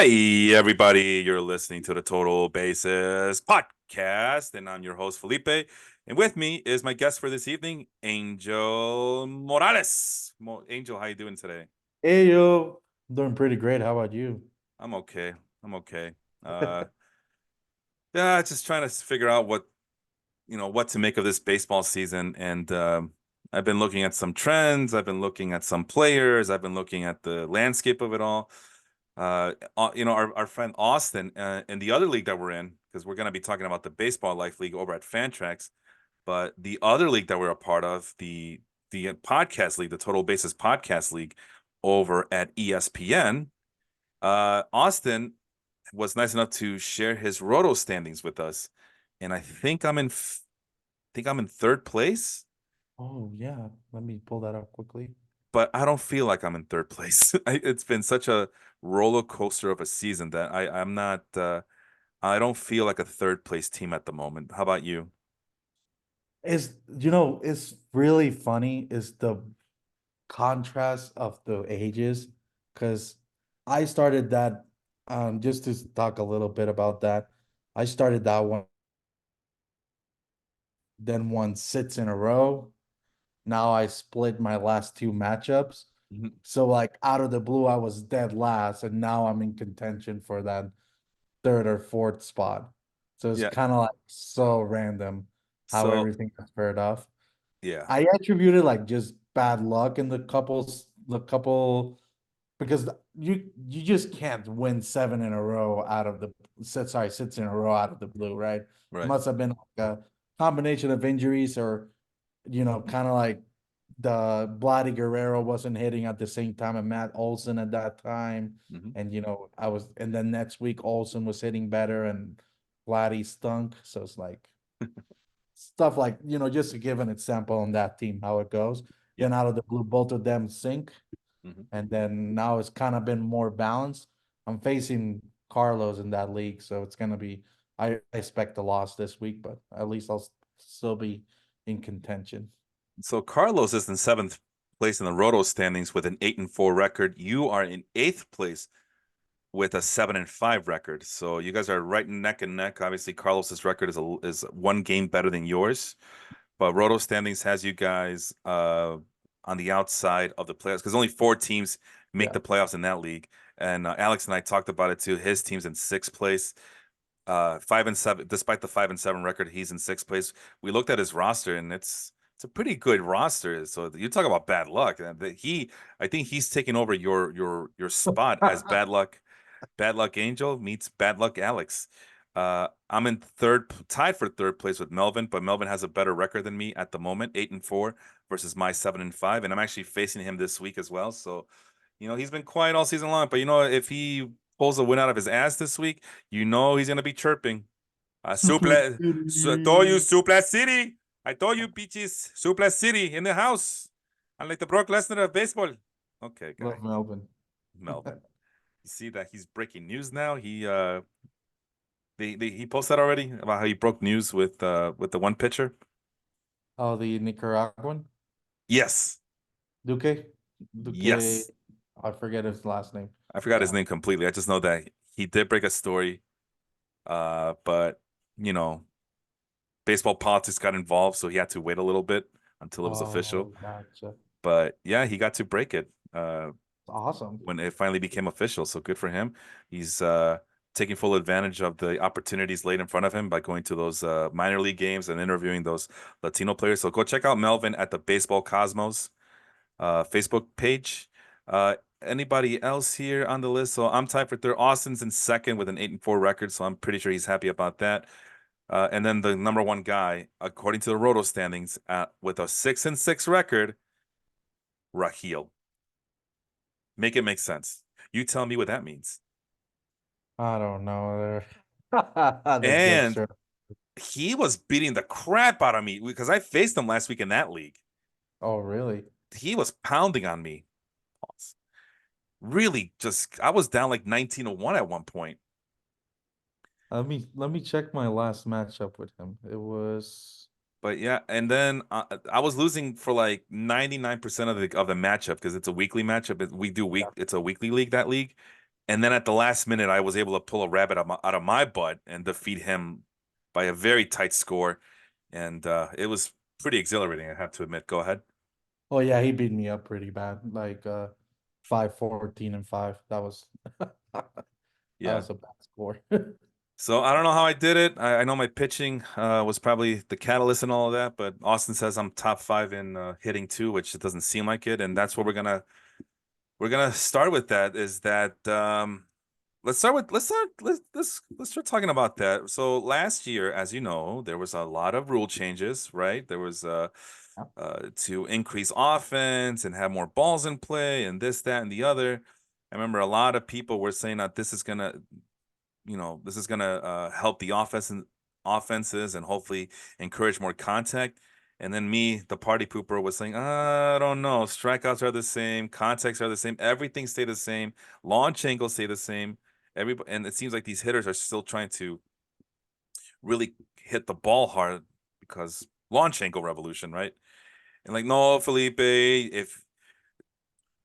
Hey, everybody, you're listening to the Total Basis podcast, and I'm your host, Felipe. And with me is my guest for this evening, Angel Morales. Angel, how you doing today? Hey yo, I'm doing pretty great. How about you? I'm okay. I'm okay. Uh, yeah, just trying to figure out what to make of this baseball season. And I've been looking at some trends. I've been looking at some players. I've been looking at the landscape of it all. Our friend Austin in the other league that we're in, because we're going to be talking about the Baseball Life League over at Fantrax, but the other league that we're a part of, the podcast league, the Total Basis Podcast League over at ESPN, Austin was nice enough to share his roto standings with us, and think I'm in third place, Oh yeah, let me pull that up quickly. but I don't feel like I'm in third place. It's been such a roller coaster of a season that I'm not. I don't feel like a third place team at the moment. How about you? It's really funny is the contrast of the ages, because I started that just to talk a little bit about that. I started that one, then won six in a row. Now I split my last two matchups. Mhm. So like out of the blue, I was dead last, and now I'm in contention for that third or fourth spot. So it's Yeah. kind of like so random how So everything got paired off. yeah, I attributed like just bad luck in the couple because you just can't win seven in a row out of the six in a row out of the blue, right? It right. must have been like a combination of injuries or kind of like the Vladdy Guerrero wasn't hitting at the same time and Matt Olson at that time. Hmm. And and then next week Olson was hitting better and Vladdy stunk. So it's like stuff like, just to give an example on that team, how it goes. Yeah. Then out of the blue, both of them sink. Hmm. And then now it's kind of been more balanced. I'm facing Carlos in that league. So it's going to be, I expect a loss this week, but at least still be in contention. So Carlos is in seventh place in the Roto standings with an 8-4 record. You are in eighth place with a 7-5 record. So you guys are right neck and neck. Obviously, Carlos's record is one game better than yours, but Roto standings has you guys on the outside of the playoffs because only four teams make Yeah. the playoffs in that league. And Alex and I talked about it too. His team's in sixth place, 5-7. Despite the 5-7 record, he's in sixth place. We looked at his roster, and it's a pretty good roster. So you talk about bad luck. I think he's taking over your spot as Bad Luck Angel meets Bad Luck Alex. I'm in tied for third place with Melvin, but Melvin has a better record than me at the moment, 8-4 versus my 7-5, and I'm actually facing him this week as well. So, he's been quiet all season long, but if he pulls a win out of his ass this week, he's gonna be chirping. Super I told you, City. Supla City. I told you, bitches, Supla City in the house. I'm like the Brock Lesnar of baseball. Okay, guy, Love Melvin. Melvin. You see that he's breaking news now. He posted already about how he broke news with the one pitcher. Oh, the Nicaraguan Yes, Duque. Duque. yes. I forget his last name. I forgot his Yeah. name completely. I just know that he did break a story. But you know, baseball politics got involved, so he had to wait a little bit until it was official. Oh, gotcha. But yeah, he got to break it Awesome. when it finally became official. So good for him. He's taking full advantage of the opportunities laid in front of him by going to those minor league games and interviewing those Latino players. So go check out Melvin at the Baseball Cosmos Facebook page. Anybody else here on the list? So I'm tied for third. Austin's in second with an 8-4 record, so I'm pretty sure he's happy about that. And then the number one guy, according to the Roto standings, with a 6-6 record, Raheel. Make it make sense. You tell me what that means. I don't know. The jokes And are. he was beating the crap out of me because I faced him last week in that league. Oh, really? He was pounding on me. Really, just I was down like 19-1 at one point. Let me check my last matchup with him. It was. But yeah, and then I was losing for like 99% of the matchup because it's a weekly matchup. We do week. Yeah. It's a weekly league, that league, And then at the last minute, I was able to pull a rabbit out of my butt and defeat him by a very tight score. And it was pretty exhilarating, I have to admit. Go ahead. Oh yeah, he beat me up pretty bad. Like 5-14-5. That was that Yeah. was a bad score. So I don't know how I did it. I know my pitching was probably the catalyst and all of that, but Austin says I'm top five in hitting too, which it doesn't seem like it. And that's what we're gonna start with. That is that let's start talking about that. So last year, as you know, there was a lot of rule changes, right? There was to increase offense and have more balls in play and this, that, and the other. I remember a lot of people were saying that this is gonna help the offenses and hopefully encourage more contact. And then me, the party pooper, was saying, I don't know. Strikeouts are the same, contacts are the same, everything stay the same, launch angles stay the same. Everybody, and it seems like these hitters are still trying to really hit the ball hard because launch angle revolution, right? And like, no, Felipe, if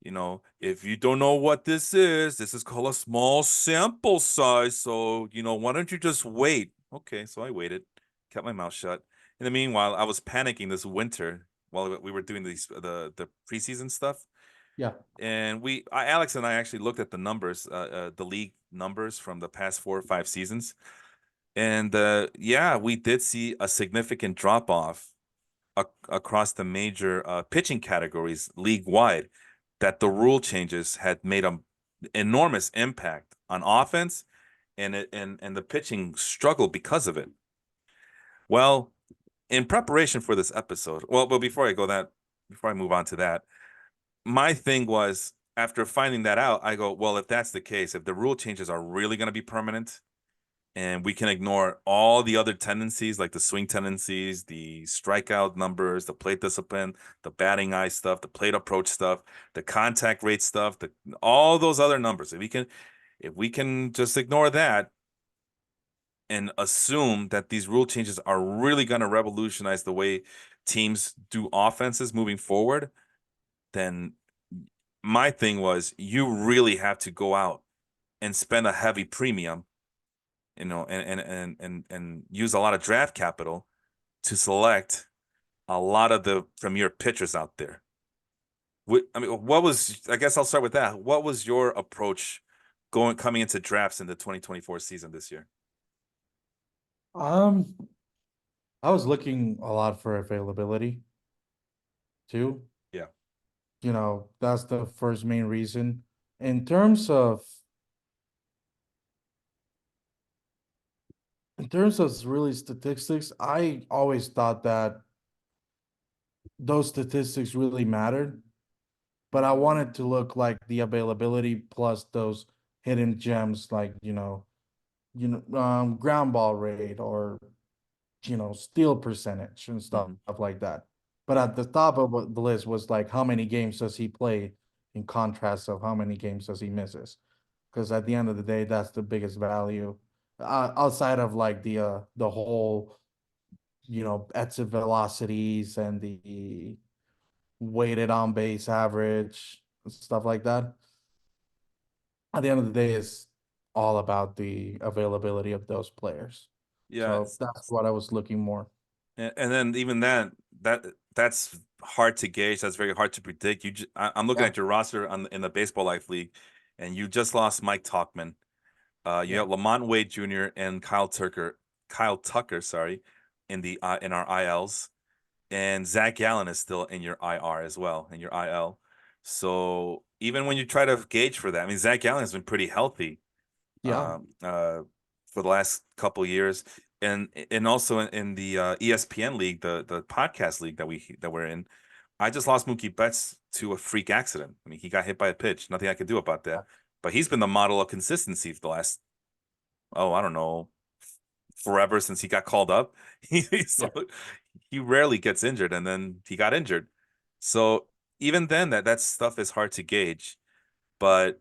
you don't know what this is called a small sample size. So, why don't you just wait? Okay, so I waited, kept my mouth shut. In the meanwhile, I was panicking this winter while we were doing the preseason stuff. Yeah. And Alex and I actually looked at the numbers, the league numbers from the past 4 or 5 seasons. And yeah, we did see a significant drop off across the major pitching categories league wide, that the rule changes had made an enormous impact on offense, and the pitching struggled because of it. Well, in preparation for this episode, well, but before I move on to that, my thing was, after finding that out, I go, well, if that's the case, if the rule changes are really going to be permanent, and we can ignore all the other tendencies like the swing tendencies, the strikeout numbers, the plate discipline, the batting eye stuff, the plate approach stuff, the contact rate stuff, all those other numbers. If we can just ignore that and assume that these rule changes are really going to revolutionize the way teams do offenses moving forward, then my thing was, you really have to go out and spend a heavy premium, and use a lot of draft capital to select a lot of the premier pitchers out there. I mean, I guess I'll start with that. What was your approach coming into drafts in the 2024 season this year? Um, I was looking a lot for availability too. Yeah. That's the first main reason. In terms of in terms of really statistics, I always thought that those statistics really mattered, but I wanted to look like the availability plus those hidden gems like, ground ball rate or steal percentage and stuff Hmm. like that. But at the top of the list was like how many games does he play in contrast of how many games does he misses. Because at the end of the day, that's the biggest value. Outside of like the whole, exit velocities and the weighted on base average, stuff like that. At the end of the day, it's all about the availability of those players. Yeah. So that's what I was looking more. And then even that's hard to gauge. That's very hard to predict. I'm looking Yeah, at your roster in the Baseball Life League, and you just lost Mike Talkman. You yeah, have Lamont Wade Jr. and Kyle Tucker, sorry, in our ILs, and Zach Gallen is still in your IR as well, in your IL. So even when you try to gauge for that, I mean, Zach Gallen has been pretty healthy yeah, for the last couple years, and also in the ESPN league, the podcast league that we're in. I just lost Mookie Betts to a freak accident. I mean, he got hit by a pitch. Nothing I could do about that. But he's been the model of consistency for the last, oh, I don't know, forever since he got called up. yeah. So he rarely gets injured, and then he got injured. So even then, that stuff is hard to gauge. But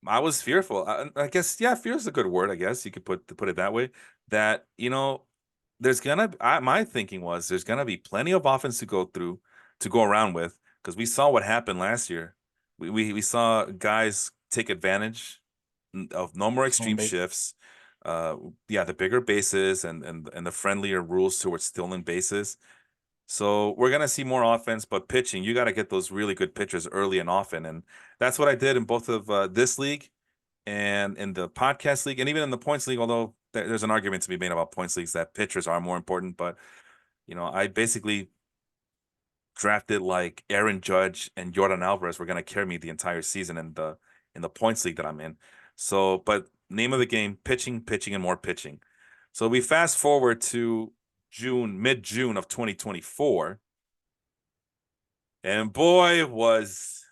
I was fearful. I guess, yeah, fear is a good word. I guess you could put it that way. That my thinking was there's gonna be plenty of offense to go around with, because we saw what happened last year. We saw guys take advantage of no more Home extreme base. shifts. Yeah, the bigger bases and the friendlier rules towards stealing bases. So we're gonna see more offense, but pitching, you got to get those really good pitchers early and often, and that's what I did in both of this league and in the podcast league, and even in the points league. Although there's an argument to be made about points leagues that pitchers are more important, but I basically drafted like Aaron Judge and Jordan Alvarez were gonna carry me the entire season in the points league that I'm in. So, but name of the game: pitching, pitching, and more pitching. So we fast forward to mid June of 2024. And boy, was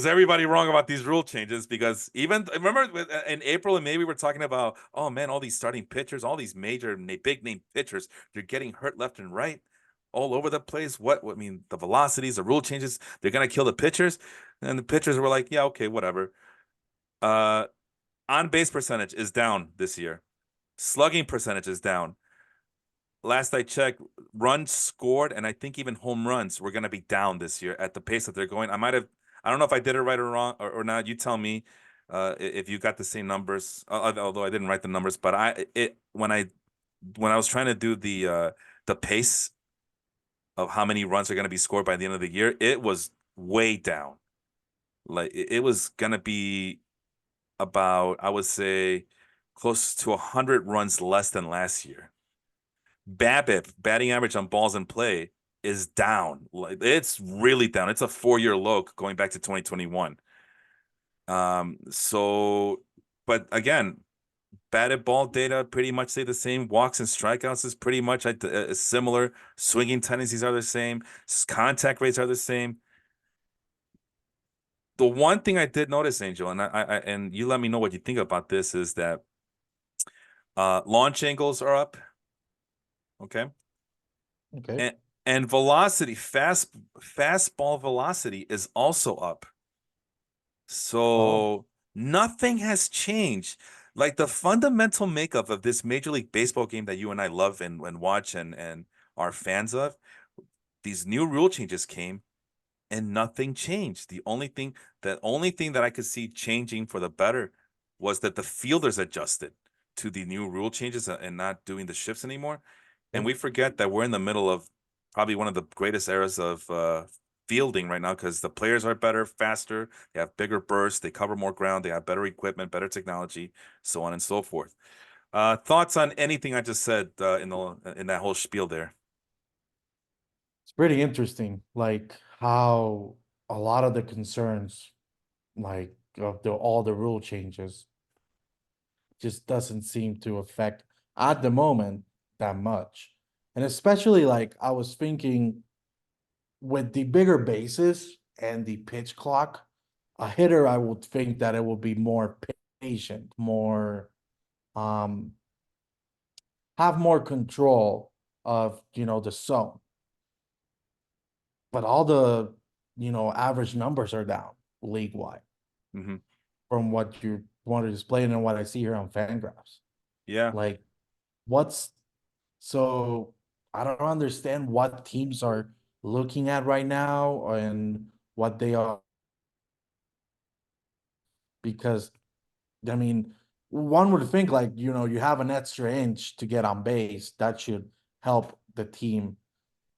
everybody wrong about these rule changes, because even remember in April and May we were talking about, oh man, all these starting pitchers, all these major big name pitchers, they're getting hurt left and right, all over the place. I mean, the velocities, the rule changes, they're gonna kill the pitchers, and the pitchers were like, yeah, okay, whatever. Uh, on base percentage is down this year. Slugging percentage is down. Last I checked, runs scored and I think even home runs were going to be down this year at the pace that they're going. I don't know if I did it right or wrong or not. You tell me if you got the same numbers. Although I didn't write the numbers, but when I was trying to do the pace of how many runs are going to be scored by the end of the year, it was way down. Like it was going to be about, I would say, close to 100 runs less than last year. BABIP, batting average on balls in play, is down. Like it's really down. It's a 4-year low going back to 2021. So, but again, batted ball data pretty much stay the same. Walks and strikeouts is pretty much similar. Swinging tendencies are the same. Contact rates are the same. The one thing I did notice, Angel, and you let me know what you think about this, is that launch angles are up. Okay. Okay. And velocity, fastball velocity is also up. Oh, So nothing has changed. Like the fundamental makeup of this Major League Baseball game that you and I love and watch and are fans of, these new rule changes came and nothing changed. The only thing that I could see changing for the better was that the fielders adjusted to the new rule changes and not doing the shifts anymore. And okay. we forget that we're in the middle of probably one of the greatest eras of fielding right now, because the players are better, faster, they have bigger bursts, they cover more ground, they have better equipment, better technology, so on and so forth. Thoughts on anything I just said in that whole spiel there? It's pretty interesting, like how a lot of the concerns, like of all the rule changes, just doesn't seem to affect at the moment that much. And especially like I was thinking with the bigger bases and the pitch clock, a hitter, I would think that it will be more patient, more um have more control of the zone. But all the average numbers are down league wide Hmm. from what you want to display and what I see here on Fangraphs. Yeah. Like, what's so I don't understand what teams are looking at right now and what they are, because I mean, one would think like, you have an extra inch to get on base. That should help the team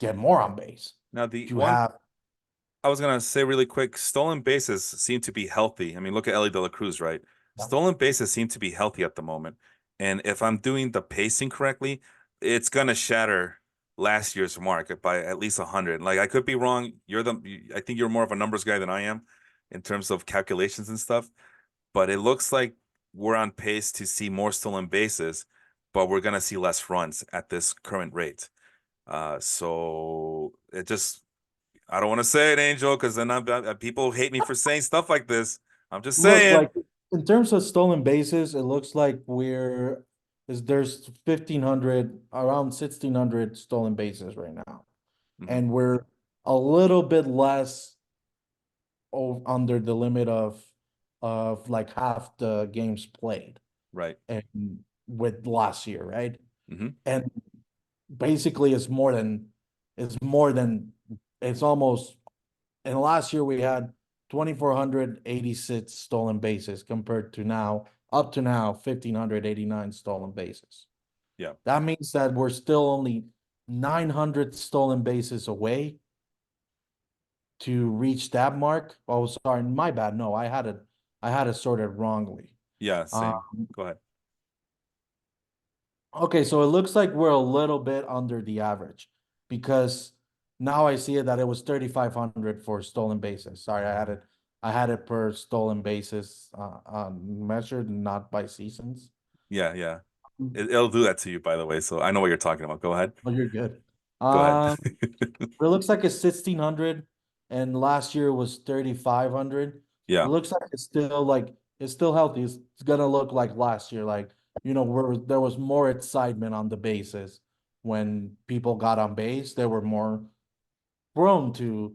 get more on base. Now the You one have I was gonna say really quick, stolen bases seem to be healthy. I mean, look at Ellie De La Cruz, right? Stolen bases seem to be healthy at the moment. And if I'm doing the pacing correctly, it's gonna shatter last year's mark by at least 100. Like I could be wrong. I think you're more of a numbers guy than I am in terms of calculations and stuff. But it looks like we're on pace to see more stolen bases, but we're gonna see less runs at this current rate. So it just I don't want to say it, Angel, because then people hate me for saying stuff like this. I'm just look saying. like in terms of stolen bases, it looks like there's 1,500 around 1,600 stolen bases right now, Mhm. and we're a little bit less under the limit of like half the games played Right. and with last year, right? Hmm. And basically it's more than it's almost, and last year we had 2,486 stolen bases compared to now, up to now, 1,589 stolen bases. Yeah. That means that we're still only 900 stolen bases away to reach that mark. Oh, sorry, my bad. No, I had it sorted wrongly. Yeah. Same. Um, Go ahead. okay, so it looks like we're a little bit under the average because now I see it that it was 3,500 for stolen bases. Sorry, I had it per stolen bases, measured, not by seasons. Yeah. Yeah. It'll do that to you, by the way. So I know what you're talking about. Go ahead. Oh, you're good. Go ahead. Um, It looks like it's 1,600 and last year was 3,500. It Yeah. looks like it's still healthy. It's gonna look like last year, like where there was more excitement on the bases when people got on base, they were more prone to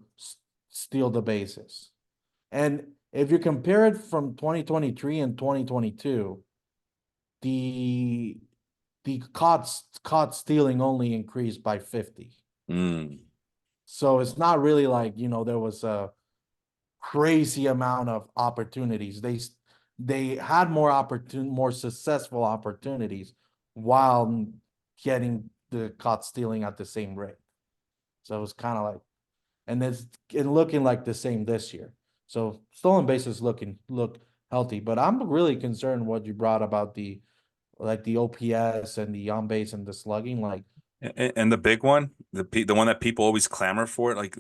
steal the bases. And if you compare it from 2023 and 2022, the caught stealing only increased by 50. Mm. So it's not really like, there was a crazy amount of opportunities. They had more successful opportunities while getting the caught stealing at the same rate. So it was kind of like, and it's looking like the same this year. So stolen bases look healthy, but I'm really concerned what you brought about the OPS and the on base and the slugging, like And the big one, the one that people always clamor for, like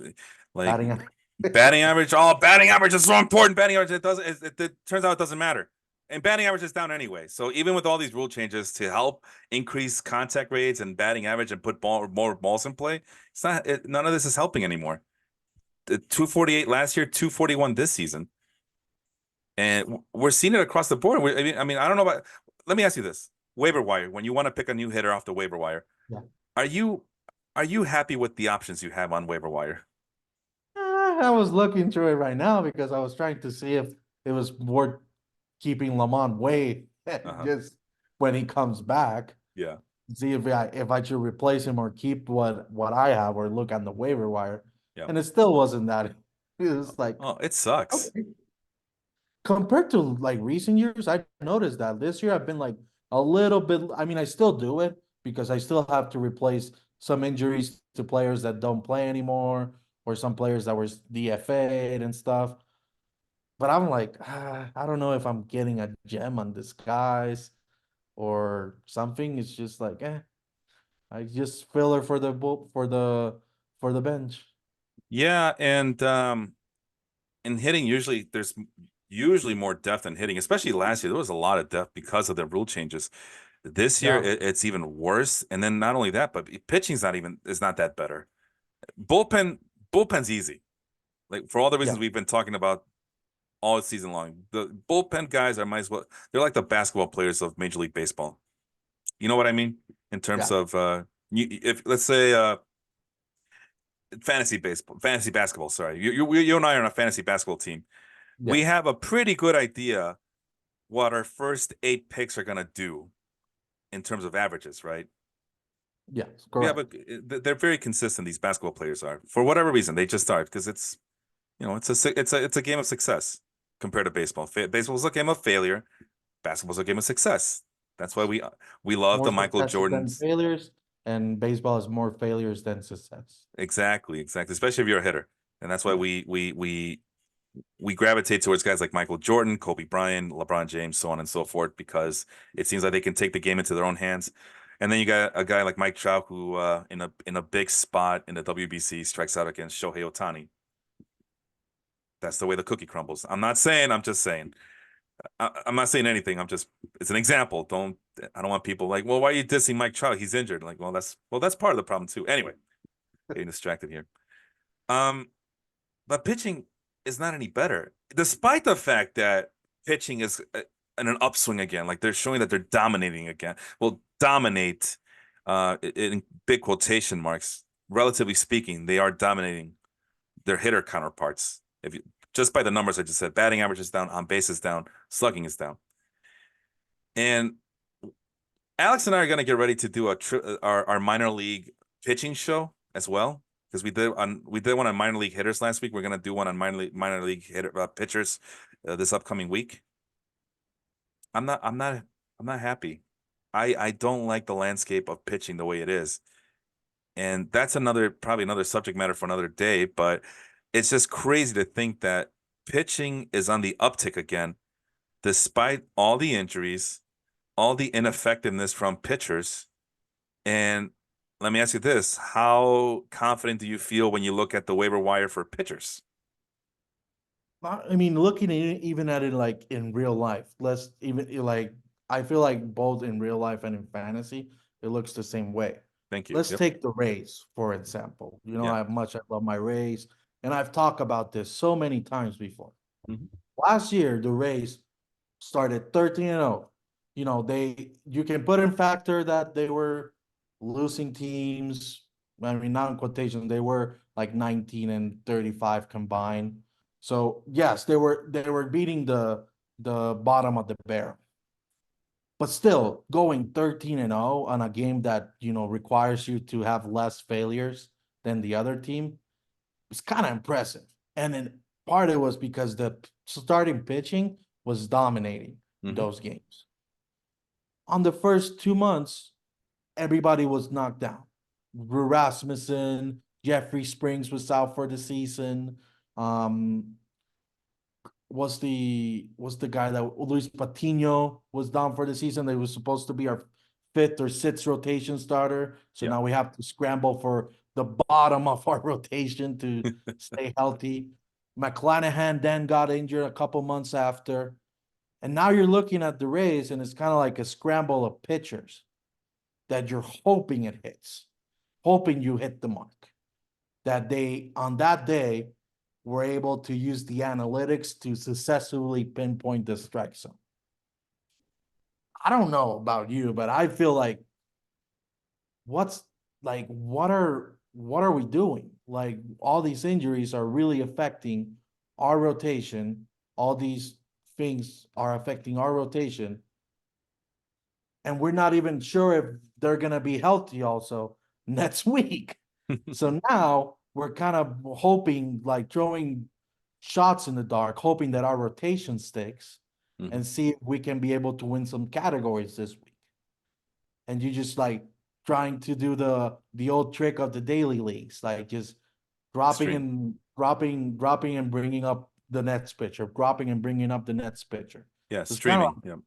batting. batting average. Oh, batting average is so important. Batting average, it turns out it doesn't matter. And batting average is down anyway. So even with all these rule changes to help increase contact rates and batting average and put more balls in play, none of this is helping anymore. The 248 last year, 241 this season, and we're seeing it across the board. I mean, I don't know about. Let me ask you this: waiver wire. When you want to pick a new hitter off the waiver wire, Yeah. are you are you happy with the options you have on waiver wire? I was looking through it right now because I was trying to see if it was worth keeping Lamont Wade Uh-huh. just when he comes back. Yeah. See if I should replace him or keep what I have or look on the waiver wire. Yeah. And it still wasn't that. It was like, Oh, it sucks. okay. Compared to like recent years, I noticed that this year I've been like a little bit. I mean, I still do it because I still have to replace some injuries to players that don't play anymore or some players that were DFA'd and stuff. But I'm like, I don't know if I'm getting a gem on this guys or something. It's just like, I just filler for the for the bench. Yeah, and in hitting, there's usually more depth in hitting, especially last year. There was a lot of depth because of the rule changes. This year, Yeah, it's even worse. And then not only that, but pitching's not even is not that better. Bullpen bullpen's easy. Like for all the yeah, reasons we've been talking about all season long. The bullpen guys are might as well they're like the basketball players of Major League Baseball. You know what I mean? In terms yeah, of if let's say fantasy basketball, sorry. You and I are on a fantasy basketball team. yeah, We have a pretty good idea what our first 8 picks are gonna do in terms of averages, right? yeah, We have a correct. they're very consistent, these basketball players are. For whatever reason, they just are because it's a game of success compared to baseball. Baseball's a game of failure. Basketball's a game of success. That's why we love More the Michael successes than Jordans. failures, and baseball is more failures than success. Exactly, exactly. Especially if you're a hitter, and that's why Yeah, we gravitate towards guys like Michael Jordan, Kobe Bryant, LeBron James, so on and so forth, because it seems like they can take the game into their own hands. And then you got a guy like Mike Trout who, in a big spot in the WBC, strikes out against Shohei Ohtani. That's the way the cookie crumbles. I'm not saying. I'm just saying. I'm not saying anything. It's an example. I don't want people like, well, why are you dissing Mike Trout? He's injured. Like, well, that's part of the problem too. Anyway, getting distracted here. Um, but pitching is not any better, despite the fact that pitching is in an upswing again. Like they're showing that they're dominating again. Well, dominate, in big quotation marks. Relatively speaking, they are dominating their hitter counterparts. If you just by the numbers I just said, batting average is down, on base is down, slugging is down, and Alex and I are going to get ready to do our minor league pitching show as well because we did one on minor league hitters last week. We're gonna do one on minor league pitchers this upcoming week. I'm not happy. I don't like the landscape of pitching the way it is. And that's probably another subject matter for another day, but it's just crazy to think that pitching is on the uptick again, despite all the injuries, all the ineffectiveness from pitchers. And let me ask you this: how confident do you feel when you look at the waiver wire for pitchers? I mean, looking at it, even at it like in real life, let's even like I feel like both in real life and in fantasy, it looks the same way. Thank you. Let's Yep. take the Rays, for example. You know Yeah. how much I love my Rays, and I've talked about this so many times before. Mhm. Last year, the Rays started 13-0. You know, you can put in factor that they were losing teams. I mean, not in quotation, they were like 19 and 35 combined. So yes, they were beating the bottom of the barrel. But still, going 13-0 on a game that requires you to have less failures than the other team was kind of impressive. And then part of it was because the starting pitching was dominating Mhm. those games. On the first 2 months, everybody was knocked down. Rasmussen, Jeffrey Springs was out for the season. Um, was the guy that Luis Patino was down for the season. They was supposed to be our fifth or sixth rotation starter. So Yeah. now we have to scramble for the bottom of our rotation to stay healthy. McClanahan then got injured a couple months after. And now you're looking at the Rays, and it's kind of like a scramble of pitchers that you're hoping it hits, hoping you hit the mark. That they, on that day, were able to use the analytics to successfully pinpoint the strike zone. I don't know about you, but I feel like what's what are we doing? Like all these injuries are really affecting our rotation. All these things are affecting our rotation, and we're not even sure if they're gonna be healthy also next week. So now we're kind of hoping, like throwing shots in the dark, hoping that our rotation sticks Mhm. and see if we can be able to win some categories this week. And you just like trying to do the old trick of the daily leagues, like just dropping Stream. and dropping and bringing up the next pitcher, dropping and bringing up the next pitcher. Yeah. So it's kind of Streaming.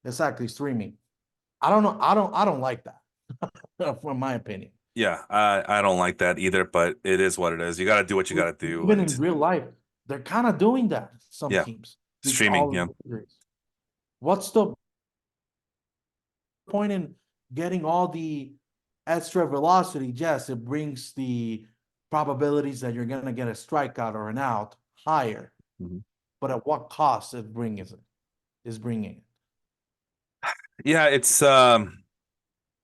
Yeah. exactly streaming. I don't know. I don't like that, from my opinion. Yeah. I don't like that either, but it is what it is. You got to do what you got to do. Even And in real life, they're kind of doing that. Some yeah, teams, streaming. all Yeah. the injuries. What's the point in getting all the extra velocity? Yes, it brings the probabilities that you're gonna get a strikeout or an out higher, Mhm. but at what cost is bringing it? Yeah.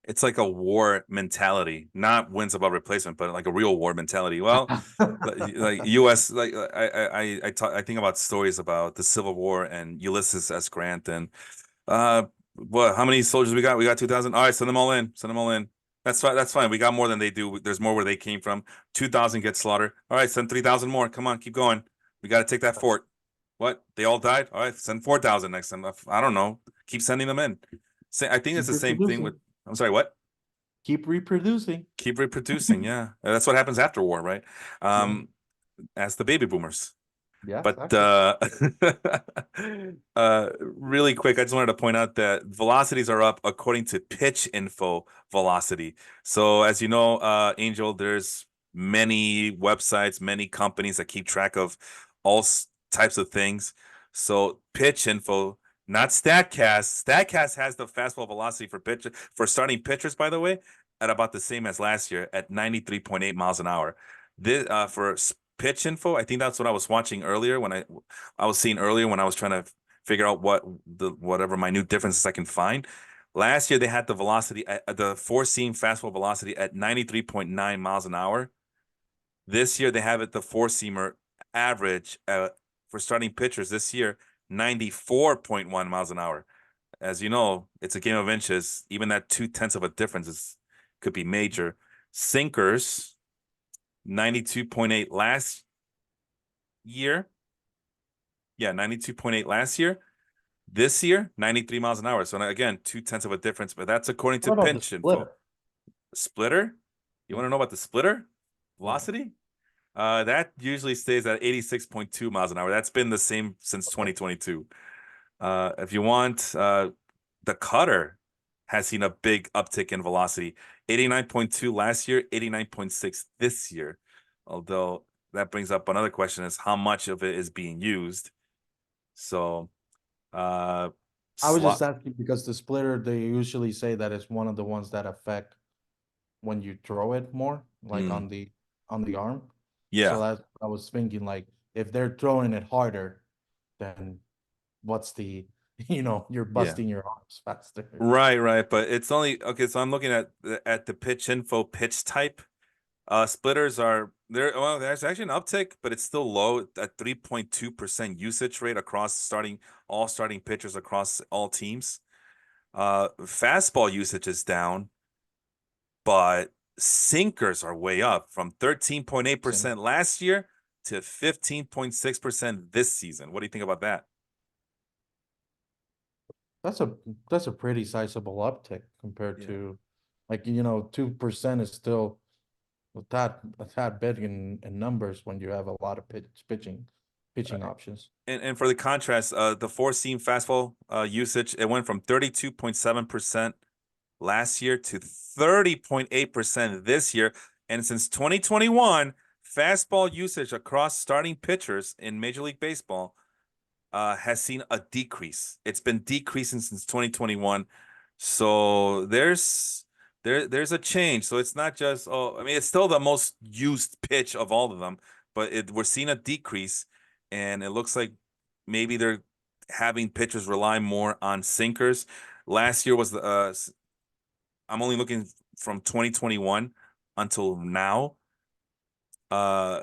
It's like a war mentality, not wins above replacement, but like a real war mentality. Well, like U.S. like I think about stories about the Civil War and Ulysses S. Grant and what? How many soldiers we got? We got 2,000. All right, send them all in. Send them all in. That's fine. That's fine. We got more than they do. There's more where they came from. 2,000 get slaughtered. All right, send 3,000 more. Come on, keep going. We got to take that fort. What? They all died. All right, send 4,000 next time. I don't know. Keep sending them in. I think it's Keep the same thing with. reproducing. I'm sorry. What? Keep reproducing. Keep reproducing. Yeah, that's what happens after war, right? Yeah. As the baby boomers. Yeah, But exactly. really quick, I just wanted to point out that velocities are up according to Pitch Info velocity. So as you know, Angel, there's many websites, many companies that keep track of all types of things. So Pitch Info, not Statcast. Statcast has the fastball velocity for starting pitchers, by the way, at about the same as last year at 93.8 miles an hour. This for Pitch Info, I think that's what I was watching earlier when I was seeing earlier when I was trying to figure out whatever minute differences I can find. Last year they had the velocity at the four seam fastball velocity at 93.9 miles an hour. This year they have it the four seamer average for starting pitchers this year 94.1 miles an hour. As you know, it's a game of inches. Even that 0.2 of a difference could be major. Sinkers 92.8 last year. Yeah, 92.8 last year. This year, 93 miles an hour. So again, 0.2 of a difference, but that's according to What about the pinch info. splitter? Splitter? You want to know about the splitter? Yeah. Velocity? That usually stays at 86.2 miles an hour. That's been the same since Okay. 2022. If you want, the cutter has seen a big uptick in velocity. 89.2 last year, 89.6 this year. Although that brings up another question is how much of it is being used. So, uh, I was just slot. asking because the splitter, they usually say that it's one of the ones that affect when you throw it more, like Mm, on the arm. So yeah, that I was thinking like if they're throwing it harder, then what's the you're yeah. busting your arms faster. Right. But it's only okay. So I'm looking at the pitch info pitch type. Splitters are there. Well, there's actually an uptick, but it's still low at 3.2% usage rate across all starting pitchers across all teams. Fastball usage is down, but sinkers are way up from Same. 13.8% last year to 15.6% this season. What do you think about that? That's a that's a pretty sizable uptick compared Yeah. to like 2% is still a tad big in numbers when you have a lot of pitching Right. options. And for the contrast, the four seam fastball usage, it went from 32.7% last year to 30.8% this year. And since 2021, fastball usage across starting pitchers in Major League Baseball has seen a decrease. It's been decreasing since 2021. So there's a change. So it's not just I mean it's still the most used pitch of all of them, but we're seeing a decrease, and it looks like maybe they're having pitchers rely more on sinkers. Last year was the I'm only looking from 2021 until now. Uh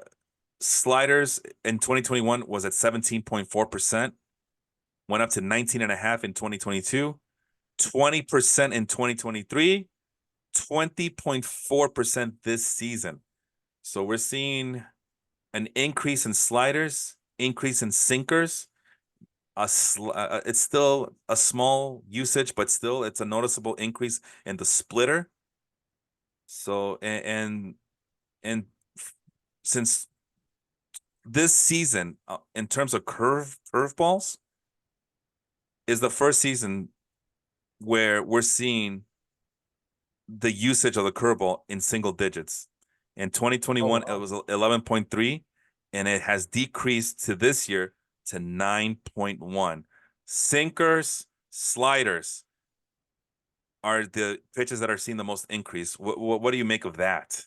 Sliders in 2021 was at 17.4%, went up to 19.5 in 2022, 20% in 2023, 20.4% this season. So we're seeing an increase in sliders, increase in sinkers. It's still a small usage, but still it's a noticeable increase in the splitter. So and since this season, in terms of curveballs, is the first season where we're seeing the usage of the curveball in single digits. In Oh 2021, it wow. was 11.3, and it has decreased to this year to 9.1. Sinkers, sliders are the pitches that are seeing the most increase. What do you make of that?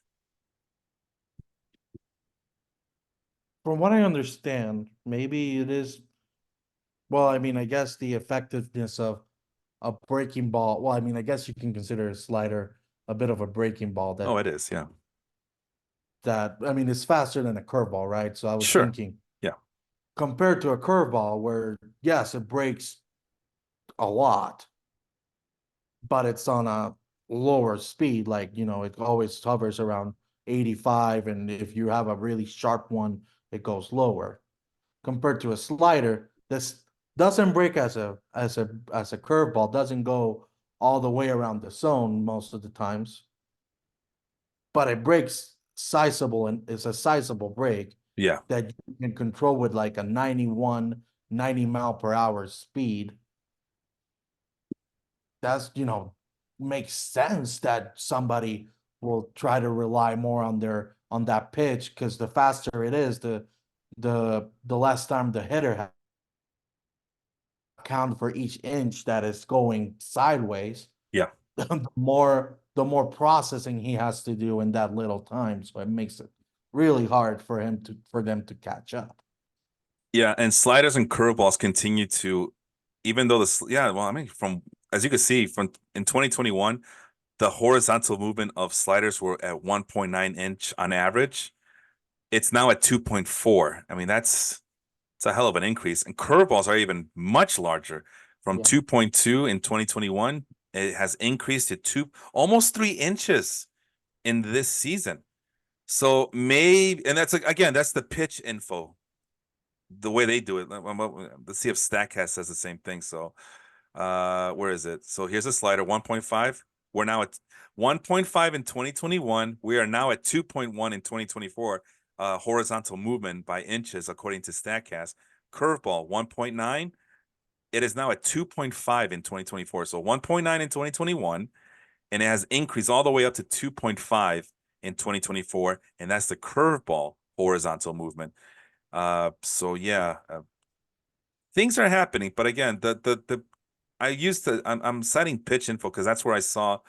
From what I understand, maybe it is well, I mean, I guess the effectiveness of a breaking ball. Well, I mean, I guess you can consider a slider a bit of a breaking ball Oh, it is. Yeah. that I mean it's faster than a curveball, right? So I was Sure. thinking Yeah. compared to a curveball where yes, it breaks a lot, but it's on a lower speed, like it always hovers around 85, and if you have a really sharp one, it goes lower. Compared to a slider, this doesn't break as a curveball, doesn't go all the way around the zone most of the times, but it breaks sizable and it's a sizable break Yeah. that you can control with like a 91, 90 mile per hour speed. That's makes sense that somebody will try to rely more on their on that pitch because the faster it is, the less time the hitter account for each inch that is going sideways, Yeah. the more processing he has to do in that little time. So it makes it really hard for them to catch up. Yeah. And sliders and curveballs continue to, even though yeah, well, I mean, from as you can see, from in 2021, the horizontal movement of sliders were at 1.9 inch on average. It's now at 2.4. I mean, it's a hell of an increase. And curveballs are even much larger. From Yeah. 2.2 in 2021, it has increased to almost 3 inches in this season. So maybe, and that's like, again, that's the pitch info, the way they do it. Let's see if Statcast says the same thing. So, where is it? So here's a slider, 1.5. We're now at 1.5 in 2021. We are now at 2.1 in 2024. Horizontal movement by inches, according to Statcast. Curveball, 1.9. It is now at 2.5 in 2024. So 1.9 in 2021, and it has increased all the way up to 2.5 in 2024, and that's the curveball horizontal movement. So yeah, things are happening, but again, I'm citing pitch info because that's where I saw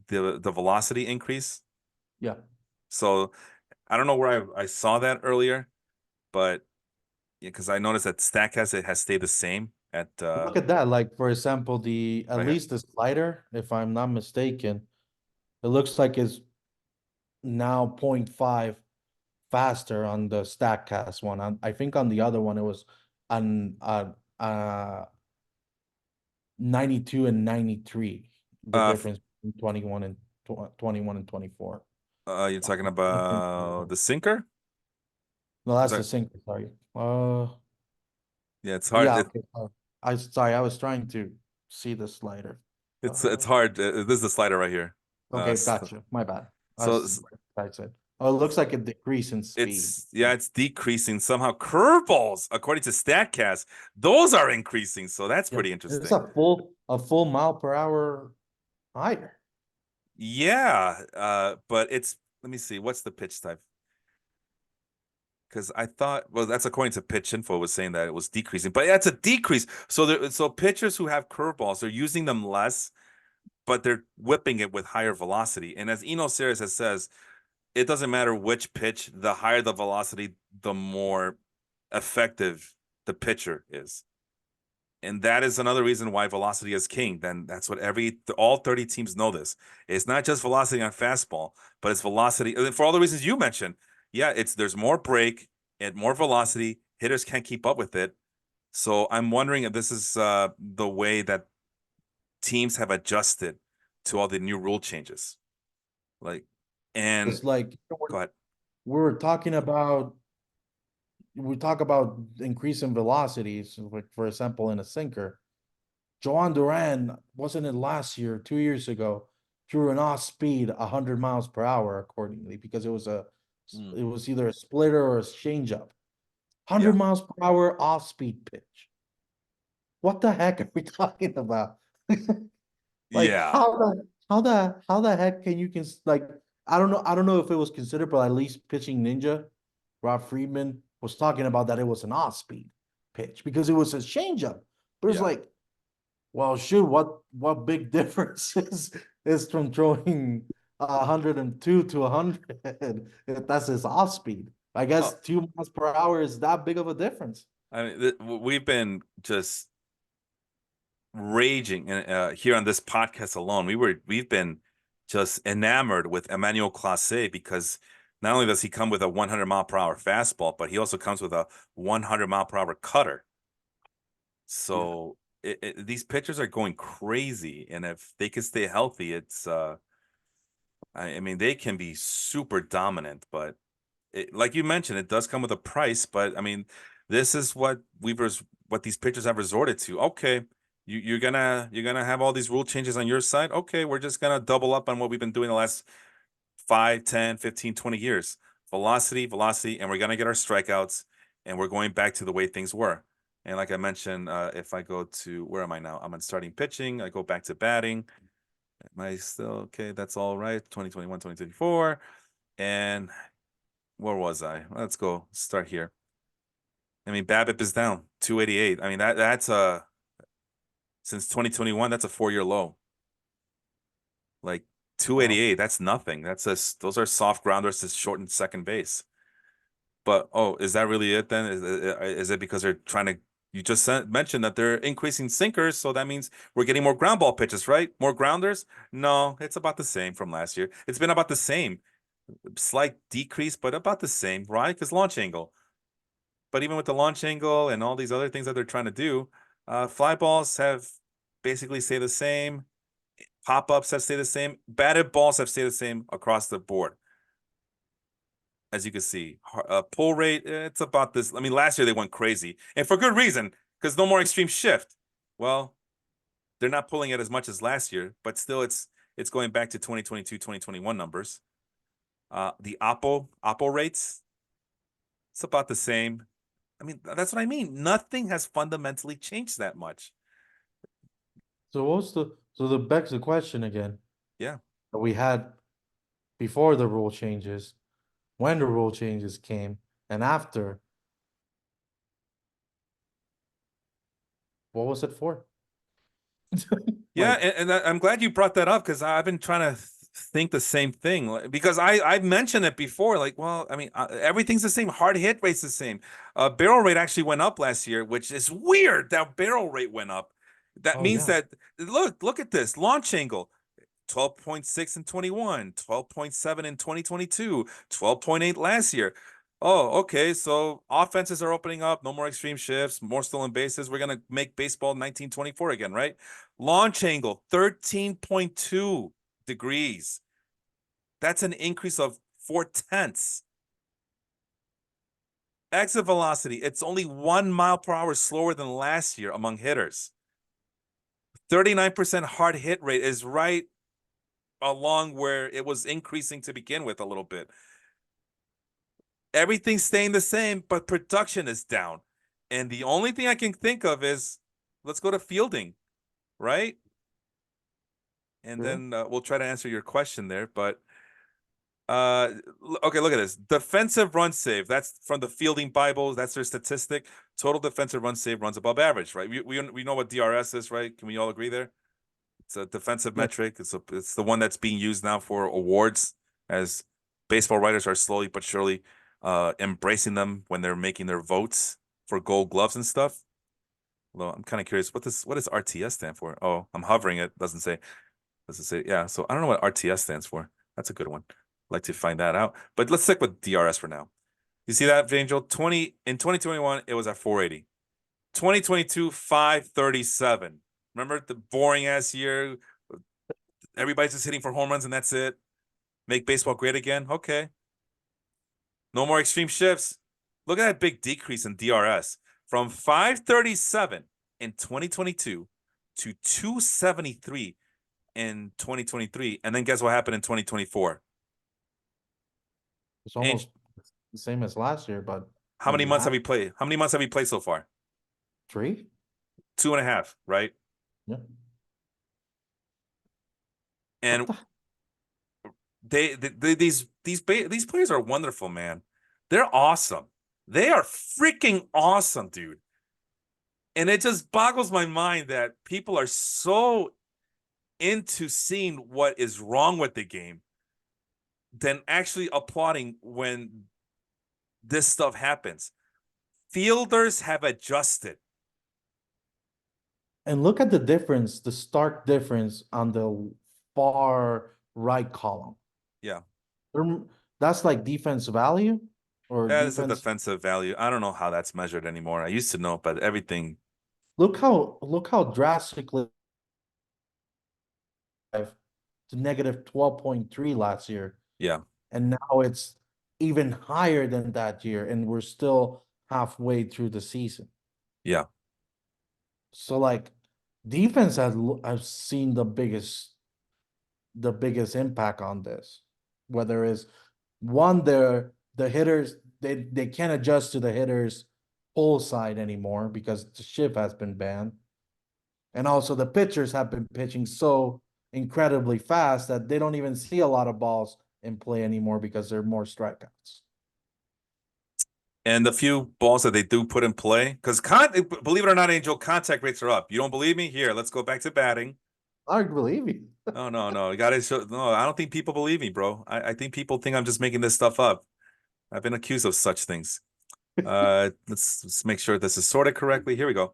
the velocity increase. Yeah. So I don't know where I saw that earlier, but yeah, because I noticed that Statcast it has stayed the same at Look at that. Like, for example, the at right here. least the slider, if I'm not mistaken, it looks like it's now 0.5 faster on the Statcast one. I think on the other one it was on 92 and 93, the Uh, difference between 21 and 21 and 24. you're talking And about 24. the sinker? No, Is that's the that sinker, sorry. yeah, it's hard. Yeah, okay. Sorry, I was trying to see the slider. It's Uh, hard. This is the slider right here. okay, gotcha. My bad. So I said. Oh, it looks like a decrease in speed. it's yeah, it's decreasing somehow. Curveballs, according to Statcast, those are increasing. So that's Yep. pretty It's interesting. a full mile per hour higher. Yeah, but it's let me see, what's the pitch type? Because I thought, well, that's according to Pitch Info was saying that it was decreasing, but yeah, it's a decrease. So pitchers who have curveballs, they're using them less, but they're whipping it with higher velocity. And as Eno Saris has says, it doesn't matter which pitch, the higher the velocity, the more effective the pitcher is. And that is another reason why velocity is king. Then that's what all 30 teams know this. It's not just velocity on fastball, but it's velocity for all the reasons you mentioned. Yeah, there's more break and more velocity. Hitters can't keep up with it. So I'm wondering if this is the way that teams have adjusted to all the new rule changes. Like, and It's like go ahead. we were talking about we talk about increasing velocities, like for example, in a sinker. Joan Duran, wasn't it last year, 2 years ago, threw an off speed 100 miles per hour accordingly because Mm, it was either a splitter or a changeup. yeah. 100 miles per hour off speed pitch. What the heck are we talking about? Like Yeah. how the heck can you like I don't know if it was considered, but at least pitching ninja, Rob Friedman was talking about that it was an off speed pitch because it was a changeup. But it's Yeah. like, well, shoot, what big difference is from throwing 102 to 100 if that's his off speed? I guess Oh, 2 miles per hour is that big of a difference. I mean, we've been just raging here on this podcast alone. We've been just enamored with Emmanuel Clase because not only does he come with a 100 mile per hour fastball, but he also comes with a 100 mile per hour cutter. Yeah. So these pitchers are going crazy, and if they can stay healthy, it's I mean they can be super dominant. But like you mentioned, it does come with a price. But I mean, this is what these pitchers have resorted to. Okay, you're gonna have all these rule changes on your side. Okay, we're just gonna double up on what we've been doing the last 5, 10, 15, 20 years. Velocity, velocity, and we're gonna get our strikeouts, and we're going back to the way things were. And like I mentioned, if I go to where am I now? I'm on starting pitching. I go back to batting. Am I still okay? That's all right. 2021, 2024. And where was I? Let's go start here. I mean, BABIP is down 288. I mean, that's a since 2021, that's a 4-year low. Like Wow. 288, that's nothing. Those are soft grounders to shorten second base. But oh, is that really it then? Is it because they're trying to? You just mentioned that they're increasing sinkers, so that means we're getting more ground ball pitches, right? More grounders? No, it's about the same from last year. It's been about the same, slight decrease, but about the same, right? Because launch angle. But even with the launch angle and all these other things that they're trying to do, fly balls have basically stayed the same. Pop ups have stayed the same. Batted balls have stayed the same across the board. as you can see. Pull rate, it's about this. I mean, last year they went crazy, and for good reason, because no more extreme shift. Well, they're not pulling it as much as last year, but still, it's going back to 2022, 2021 numbers. The Oppo rates, it's about the same. I mean, that's what I mean. Nothing has fundamentally changed that much. So what's the begs the question again Yeah. that we had before the rule changes, when the rule changes came, and after, what was it for? Yeah, Like, and I'm glad you brought that up because I've been trying to think the same thing because I've mentioned it before. Like, well, I mean, everything's the same. Hard hit rate's the same. Barrel rate actually went up last year, which is weird. That barrel rate went up. That oh means yeah, that look at this launch angle. 12.6 in 21, 12.7 in 2022, 12.8 last year. Oh, okay. So offenses are opening up, no more extreme shifts, more stolen bases. We're gonna make baseball 1924 again, right? Launch angle 13.2 degrees. That's an increase of 4/10. Exit velocity, it's only 1 mile per hour slower than last year among hitters. 39% hard hit rate is right along where it was increasing to begin with a little bit. Everything's staying the same, but production is down. And the only thing I can think of is let's go to fielding, right? And true. then we'll try to answer your question there. But uh, okay, look at this. Defensive run save. That's from the Fielding Bible. That's their statistic. Total defensive run save runs above average, right? We know what DRS is, right? Can we all agree there? It's a defensive Yeah. metric. It's the one that's being used now for awards as baseball writers are slowly but surely embracing them when they're making their votes for gold gloves and stuff. Although I'm kind of curious what does RTS stand for? Oh, I'm hovering it. Doesn't say yeah. So I don't know what RTS stands for. That's a good one. I'd like to find that out. But let's stick with DRS for now. You see that, Angel? 2021, it was at 480. 2022, 537. Remember the boring ass year? Everybody's just hitting for home runs and that's it. Make baseball great again. Okay. No more extreme shifts. Look at that big decrease in DRS from 537 in 2022 to 273 in 2023. And then guess what happened in 2024? It's And almost the same as last year, but how many maybe months half. have we played? How many months have we played so far? 3. 2.5, right? Yeah. What And the these players are wonderful, man. They're awesome. They are freaking awesome, dude. And it just boggles my mind that people are so into seeing what is wrong with the game than actually applauding when this stuff happens. Fielders have adjusted. And look at the difference, the stark difference on the far right column. Yeah. That's like defense value or That is a defense. defensive value. I don't know how that's measured anymore. I used to know, but everything, Look how drastically to negative 12.3 last year. yeah, And now it's even higher than that year, and we're still halfway through the season. yeah, So like defense has seen the biggest impact on this. Whether it's one, the hitters they can't adjust to the hitters pull side anymore because the shift has been banned. And also the pitchers have been pitching so incredibly fast that they don't even see a lot of balls in play anymore because there are more strikeouts. and the few balls that they do put in play, because believe it or not, Angel, contact rates are up. You don't believe me? Here, let's go back to batting. I believe you. No, no, no. You gotta show. No, I don't think people believe me, bro. I think people think I'm just making this stuff up. I've been accused of such things. Let's make sure this is sorted correctly. Here we go.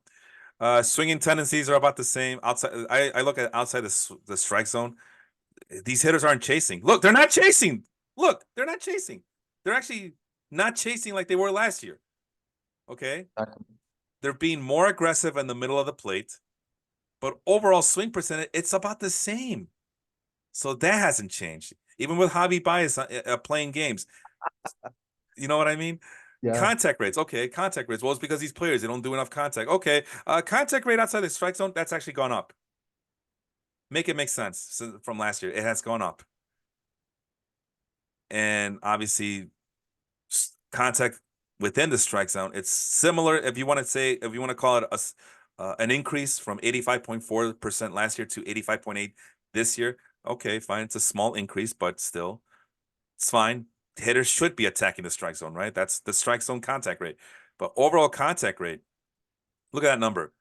Swinging tendencies are about the same. Outside, I look at outside the strike zone. These hitters aren't chasing. Look, they're not chasing. Look, they're not chasing. They're actually not chasing like they were last year. Okay, they're being more aggressive in the middle of the plate, but overall swing percentage, it's about the same. So that hasn't changed. Even with Javi Baez playing games, You know what I mean? Yeah. Contact rates. Okay, contact rates. Well, it's because these players, they don't do enough contact. Okay. Contact rate outside the strike zone, that's actually gone up. Make it make sense. So from last year, it has gone up. And obviously contact within the strike zone, it's similar. If you want to say, if you want to call it an increase from 85.4% last year to 85.8 this year, okay, fine. It's a small increase, but still, it's fine. Hitters should be attacking the strike zone, right? That's the strike zone contact rate. But overall contact rate, look at that number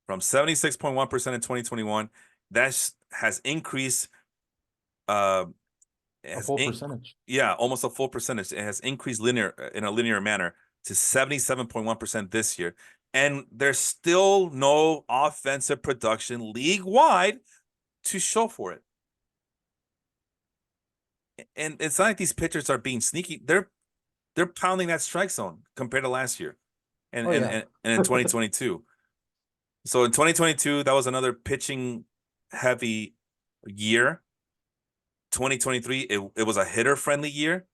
from 76.1% in 2021. That has increased. Uh, A has full in, percentage. yeah, almost a full percentage. It has increased linear in a linear manner to 77.1% this year. And there's still no offensive production league wide to show for it. And it's not like these pitchers are being sneaky. They're pounding that strike zone compared to last year and Oh and yeah. and, and in 2022. So in 2022, that was another pitching heavy year. 2023, it was a hitter friendly year.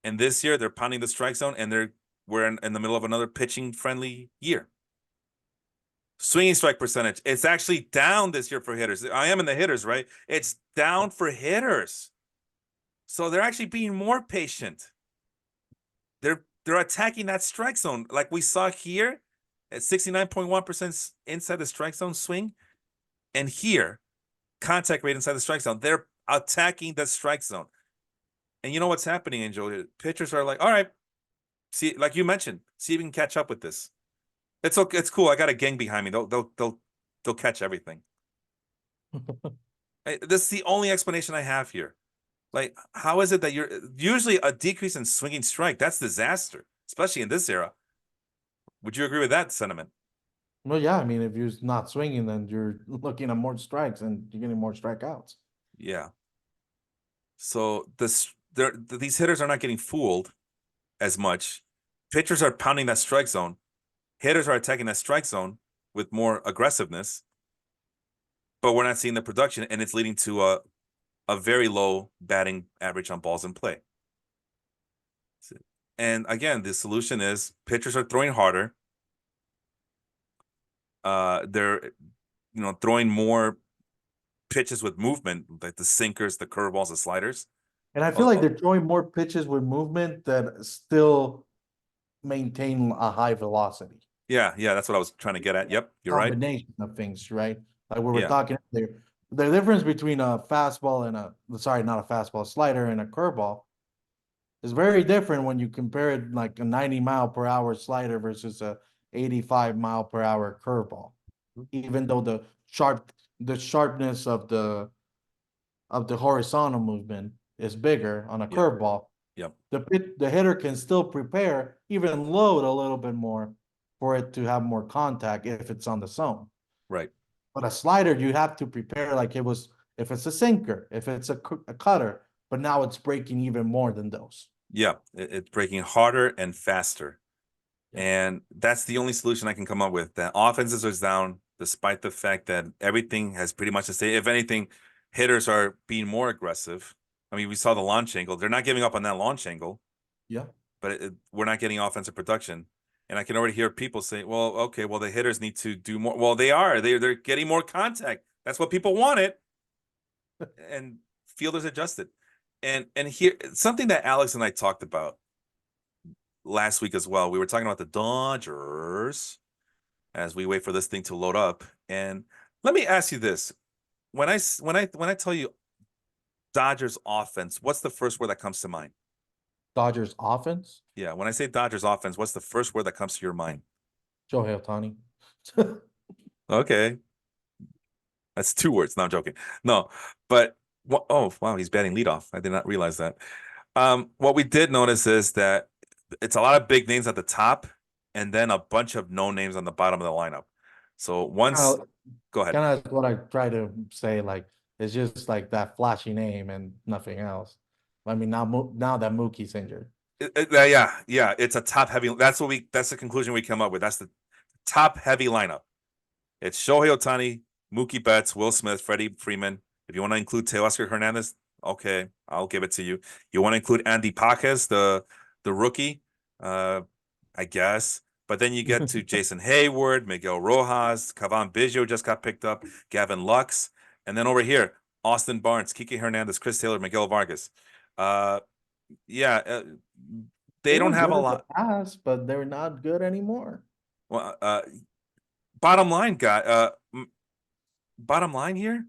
And this year they're pounding the strike zone and we're in the middle of another pitching friendly year. Swinging strike percentage, it's actually down this year for hitters. I am in the hitters, right? It's down for hitters. So they're actually being more patient. They're attacking that strike zone like we saw here at 69.1% inside the strike zone swing. And here, contact rate inside the strike zone. They're attacking the strike zone. And you know what's happening, Angel? Pitchers are like, all right, see, like you mentioned, see if you can catch up with this. It's okay, it's cool. I got a gang behind me. They'll catch everything. This is the only explanation I have here. Like, how is it that you're usually a decrease in swinging strike? That's disaster, especially in this era. Would you agree with that sentiment? Well, yeah, I mean, if you're not swinging, then you're looking at more strikes and you're getting more strikeouts. Yeah. So these hitters are not getting fooled as much. Pitchers are pounding that strike zone. Hitters are attacking that strike zone with more aggressiveness, but we're not seeing the production, and it's leading to a very low batting average on balls in play. And again, the solution is pitchers are throwing harder. They're throwing more pitches with movement, like the sinkers, the curveballs, the sliders. And I feel like they're throwing more pitches with movement that still maintain a high velocity. Yeah, that's what I was trying to get at. Yep, you're right. Combination of things, right? Like we were Yeah, talking there, the difference between a fastball and sorry, not a fastball, a slider and a curveball is very different when you compare it like a 90-mile-per-hour slider versus a 85-mile-per-hour curveball. Even though the sharpness of the horizontal movement is bigger on a yep, curveball, yep, the hitter can still prepare, even load a little bit more for it to have more contact if it's on the zone. right. But a slider, you have to prepare like it was if it's a sinker, if it's a cutter, but now it's breaking even more than those. Yeah, it's breaking harder and faster. Yeah. And that's the only solution I can come up with. That offenses are down, despite the fact that everything has pretty much the same. If anything, hitters are being more aggressive. I mean, we saw the launch angle. They're not giving up on that launch angle, Yeah. but we're not getting offensive production. And I can already hear people say, "Well, okay, well the hitters need to do more." Well, they are. They're getting more contact. That's what people wanted, and fielders adjusted. And here something that Alex and I talked about last week as well. We were talking about the Dodgers as we wait for this thing to load up. And let me ask you this: when I tell you Dodgers offense, what's the first word that comes to mind? Dodgers offense, Yeah, when I say Dodgers offense, what's the first word that comes to your mind? Shohei Ohtani. Okay, that's two words. No, I'm joking. No, but oh wow, he's batting leadoff. I did not realize that. What we did notice is that it's a lot of big names at the top, and then a bunch of no names on the bottom of the lineup. So once, Kind go ahead. of what I try to say. Like it's just like that flashy name and nothing else. I mean, now that Mookie's injured. Yeah, it's a top heavy. That's the conclusion we come up with. That's the top heavy lineup. It's Shohei Ohtani, Mookie Betts, Will Smith, Freddie Freeman. If you want to include Teoscar Hernandez, Okay, I'll give it to you. You want to include Andy Paquez, the rookie? I guess. But then you get to Jason Hayward, Miguel Rojas, Cavan Biggio just got picked up, Gavin Lux, and then over here, Austin Barnes, Kike Hernandez, Chris Taylor, Miguel Vargas. Uh, yeah, they They don't were have a good in the lot. past, but they're not good anymore. Well, bottom line, guy. Bottom line here,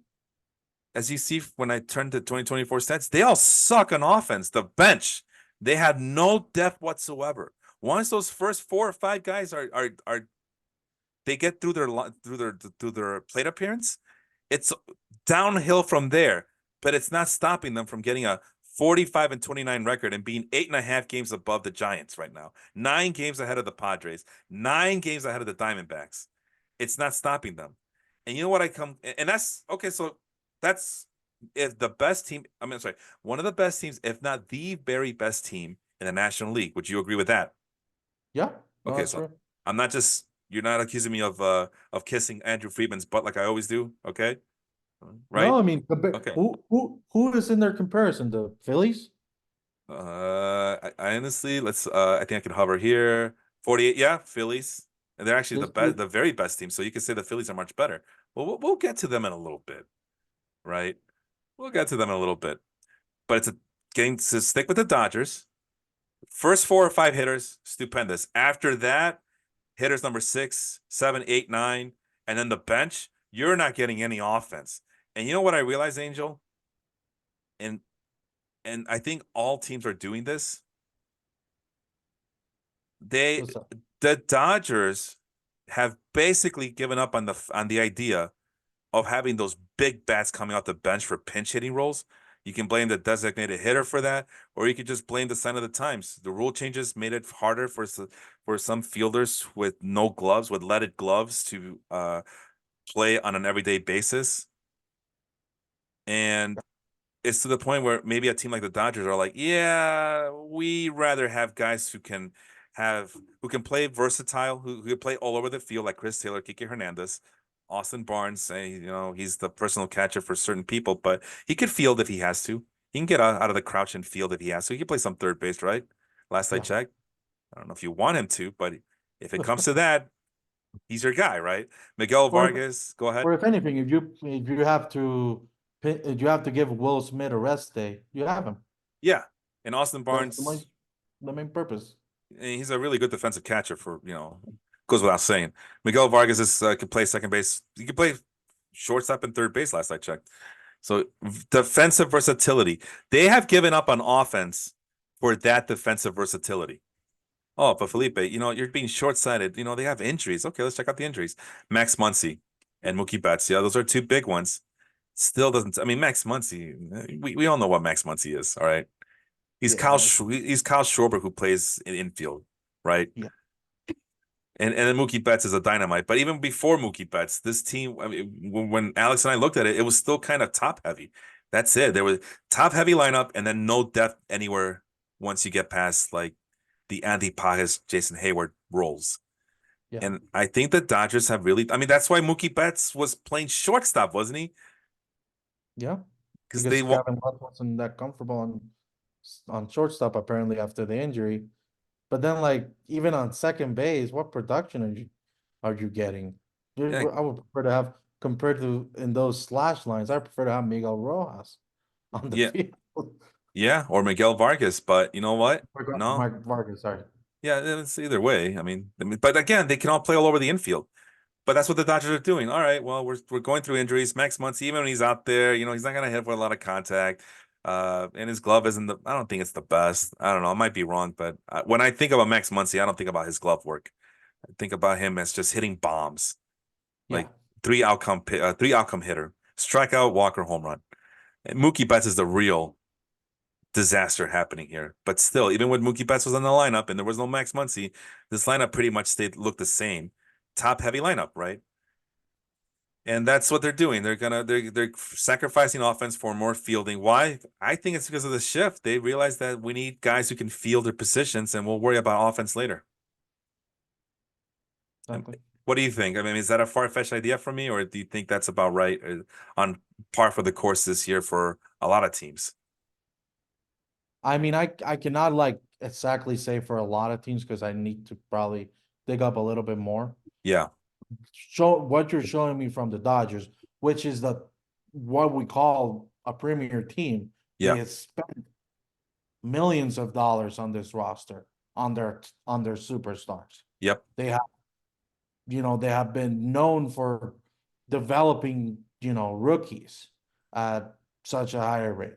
as you see when I turned to 2024 stats, they all suck on offense. The bench, they have no depth whatsoever. Once those first 4 or 5 guys are they get through their plate appearance, it's downhill from there. But it's not stopping them from getting a 45-29 record and being 8.5 games above the Giants right now. 9 games ahead of the Padres, 9 games ahead of the Diamondbacks. It's not stopping them. And you know what I come and that's okay. So that's if the best team, I mean, sorry, one of the best teams, if not the very best team in the National League. Would you agree with that? Yeah, no, Okay, that's so true. I'm not just you're not accusing me of kissing Andrew Friedman's butt like I always do, okay? Right? No, I mean, Okay. who is in their comparison? The Phillies? I honestly I think I can hover here. 48, yeah, Phillies. And they're actually Just the very best team. So you could say the Phillies are much better. Well, we'll get to them in a little bit, right? We'll get to them in a little bit. But it's a getting to stick with the Dodgers. First 4 or 5 hitters, stupendous. After that, hitters number 6, 7, 8, 9, and then the bench, you're not getting any offense. And you know what I realized, Angel? And I think all teams are doing this. They what's up? the Dodgers have basically given up on the idea of having those big bats coming off the bench for pinch hitting roles. You can blame the designated hitter for that, or you could just blame the sign of the times. The rule changes made it harder for some fielders with no gloves, with leaded gloves, to play on an everyday basis. And it's to the point where maybe a team like the Dodgers are like, yeah, we rather have guys who can play versatile, who can play all over the field, like Chris Taylor, Kike Hernandez, Austin Barnes. He's the personal catcher for certain people, but he could field if he has to. He can get out of the crouch and field if he has to. He can play some third base, right? Last I Yeah. checked. I don't know if you want him to, but if it comes to that, he's your guy, right? Miguel Or if, Vargas, go ahead. or if anything, if you have to give Will Smith a rest day, you have him. Yeah. And Austin That's Barnes, the main purpose. and he's a really good defensive catcher goes without saying. Miguel Vargas could play second base. He could play shortstop and third base last I checked. So defensive versatility. They have given up on offense for that defensive versatility. Oh, but Felipe, you're being short-sighted. They have injuries. Okay, let's check out the injuries. Max Muncy and Mookie Betts. Yeah, those are 2 big ones. Still doesn't. I mean, Max Muncy. We all know what Max Muncy is. All right. Yeah, He's Kyle Schwarber who plays in infield, right? yeah, And then Mookie Betts is a dynamite. But even before Mookie Betts, this team, I mean, when Alex and I looked at it, it was still kind of top heavy. That's it. There was top heavy lineup and then no depth anywhere once you get past like the Andy Pages, Jason Hayward roles. yeah, And I think the Dodgers have really, I mean, that's why Mookie Betts was playing shortstop, wasn't he? yeah. Because Because they want, Gavin Lux wasn't that comfortable on shortstop apparently after the injury. But then, like, even on second base, what production are you getting? yeah, I would prefer to have compared to in those slash lines. I prefer to have Miguel Rojas on the yeah, field. yeah, or Miguel Vargas. But you know what? No, Mark Vargas, sorry. yeah, it's either way. I mean, but again, they can all play all over the infield. But that's what the Dodgers are doing. All right, well, we're going through injuries. Max Muncy, even when he's out there, he's not gonna hit with a lot of contact. And his glove isn't I don't think it's the best. I don't know. I might be wrong, but when I think about Max Muncy, I don't think about his glove work. I think about him as just hitting bombs, Yeah, like three outcome hitter, strikeout, walker, home run. And Mookie Betts is the real disaster happening here. But still, even when Mookie Betts was on the lineup and there was no Max Muncy, this lineup pretty much looked the same. Top heavy lineup, right? And that's what they're doing. They're sacrificing offense for more fielding. Why? I think it's because of the shift. They realize that we need guys who can field their positions, and we'll worry about offense later. And exactly. what do you think? I mean, is that a far-fetched idea for me, or do you think that's about right on par for the course this year for a lot of teams? I mean, I cannot like exactly say for a lot of teams because I need to probably dig up a little bit more. Yeah, Show what you're showing me from the Dodgers, which is the what we call a premier team. They yeah, have spent millions of dollars on this roster on their superstars. yep. They have, they have been known for developing, rookies at such a higher rate.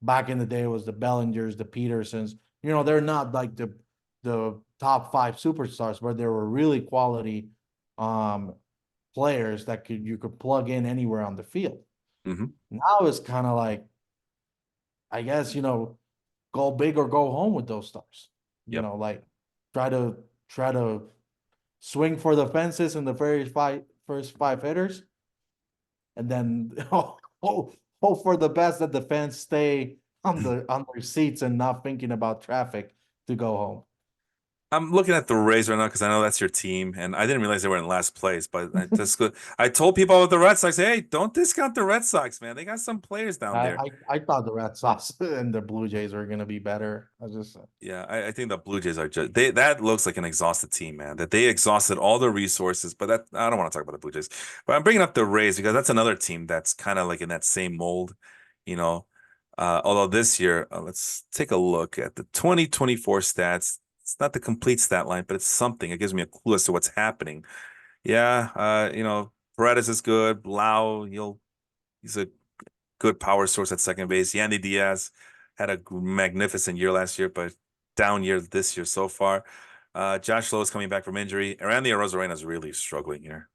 Back in the day it was the Bellingers, the Petersons. They're not like the top five superstars, but they were really quality um players that you could plug in anywhere on the field. Hmm. Now it's kind of like, I guess, go big or go home with those stars. Yep. Like try to try to swing for the fences in the first five hitters, and then hope for the best that the fans stay on their seats and not thinking about traffic to go home. I'm looking at the Rays right now because I know that's your team, and I didn't realize they were in last place. But I told people with the Red Sox, hey, don't discount the Red Sox, man. They got some players down I there. I thought the Red Sox and the Blue Jays were gonna be better. I just Yeah, I think the Blue Jays are just they that looks like an exhausted team, man. That they exhausted all the resources, but that I don't want to talk about the Blue Jays. But I'm bringing up the Rays because that's another team that's kind of like in that same mold, you know. Although this year, let's take a look at the 2024 stats. It's not the complete stat line, but it's something. It gives me a clue as to what's happening. Yeah, Paredes is good. Lau, he's a good power source at second base. Yandy Diaz had a magnificent year last year, but down year this year so far. Josh Lowe is coming back from injury. Randy Arozarena is really struggling here.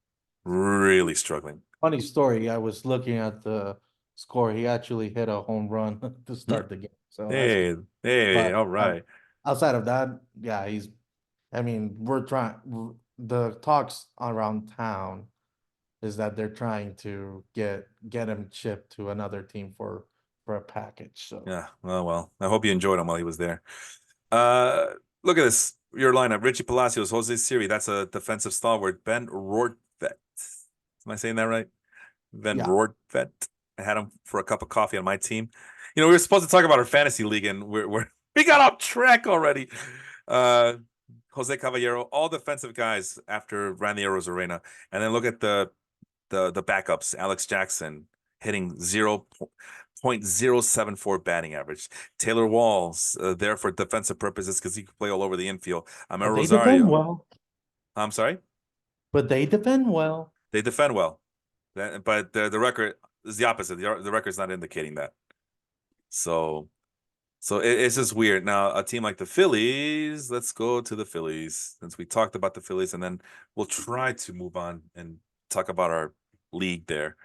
Really struggling. funny story. I was looking at the score. He actually hit a home run to Hmm. start the game. So that's Hey, good. hey, But all right. outside of that, yeah, I mean, the talks around town is that they're trying to get him shipped to another team for a package. So Yeah, well. I hope you enjoyed him while he was there. Uh, Look at this. Your lineup: Richie Palacios, Jose Siri. That's a defensive stalwart. Ben Rortvedt. Am I saying that right? Van yeah, Rortvedt. I had him for a cup of coffee on my team. We were supposed to talk about our fantasy league, and we got off track already. Uh, Jose Caballero, all defensive guys after Randy Arozarena, and then look at the backups. Alex Jackson hitting 0.074 batting average. Taylor Walls there for defensive purposes because he could play all over the infield. Amir but they defend Rosario. well. I'm sorry. But they defend well. They defend well. But the record is the opposite. The record's not indicating that. So it's just weird. Now, a team like the Phillies, let's go to the Phillies since we talked about the Phillies, and then we'll try to move on and talk about our league there.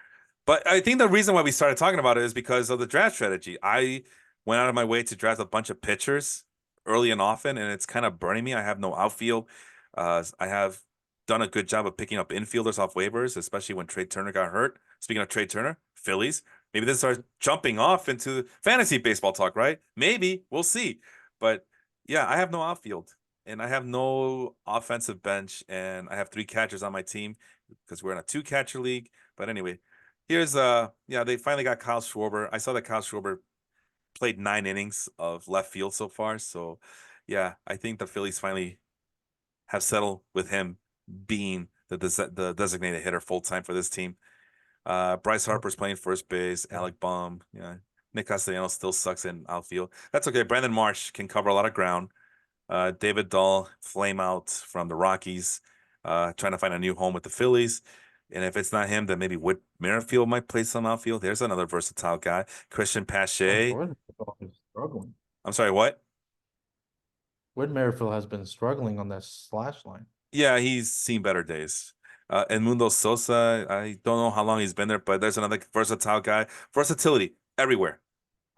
But I think the reason why we started talking about it is because of the draft strategy. I went out of my way to draft a bunch of pitchers early and often, and it's kind of burning me. I have no outfield. I have done a good job of picking up infielders off waivers, especially when Trey Turner got hurt. Speaking of Trey Turner, Phillies. Maybe this starts jumping off into fantasy baseball talk, right? Maybe we'll see. But yeah, I have no outfield and I have no offensive bench, and I have three catchers on my team because we're in a two catcher league. But anyway, here's yeah, they finally got Kyle Schwarber. I saw that Kyle Schwarber played 9 innings of left field so far. So yeah, I think the Phillies finally have settled with him being the designated hitter full time for this team. Bryce Harper's playing first base. Yeah. Alec Baum, yeah. Nick Castellanos still sucks in outfield. That's okay. Brandon Marsh can cover a lot of ground. David Dahl, flame out from the Rockies, trying to find a new home with the Phillies. And if it's not him, then maybe Whit Merrifield might play some outfield. There's another versatile guy. Christian Oh, Pache. Jordan is struggling. I'm sorry, what? Whit Merrifield has been struggling on that slash line. Yeah, he's seen better days. And Mundo Sosa, I don't know how long he's been there, but there's another versatile guy. Versatility everywhere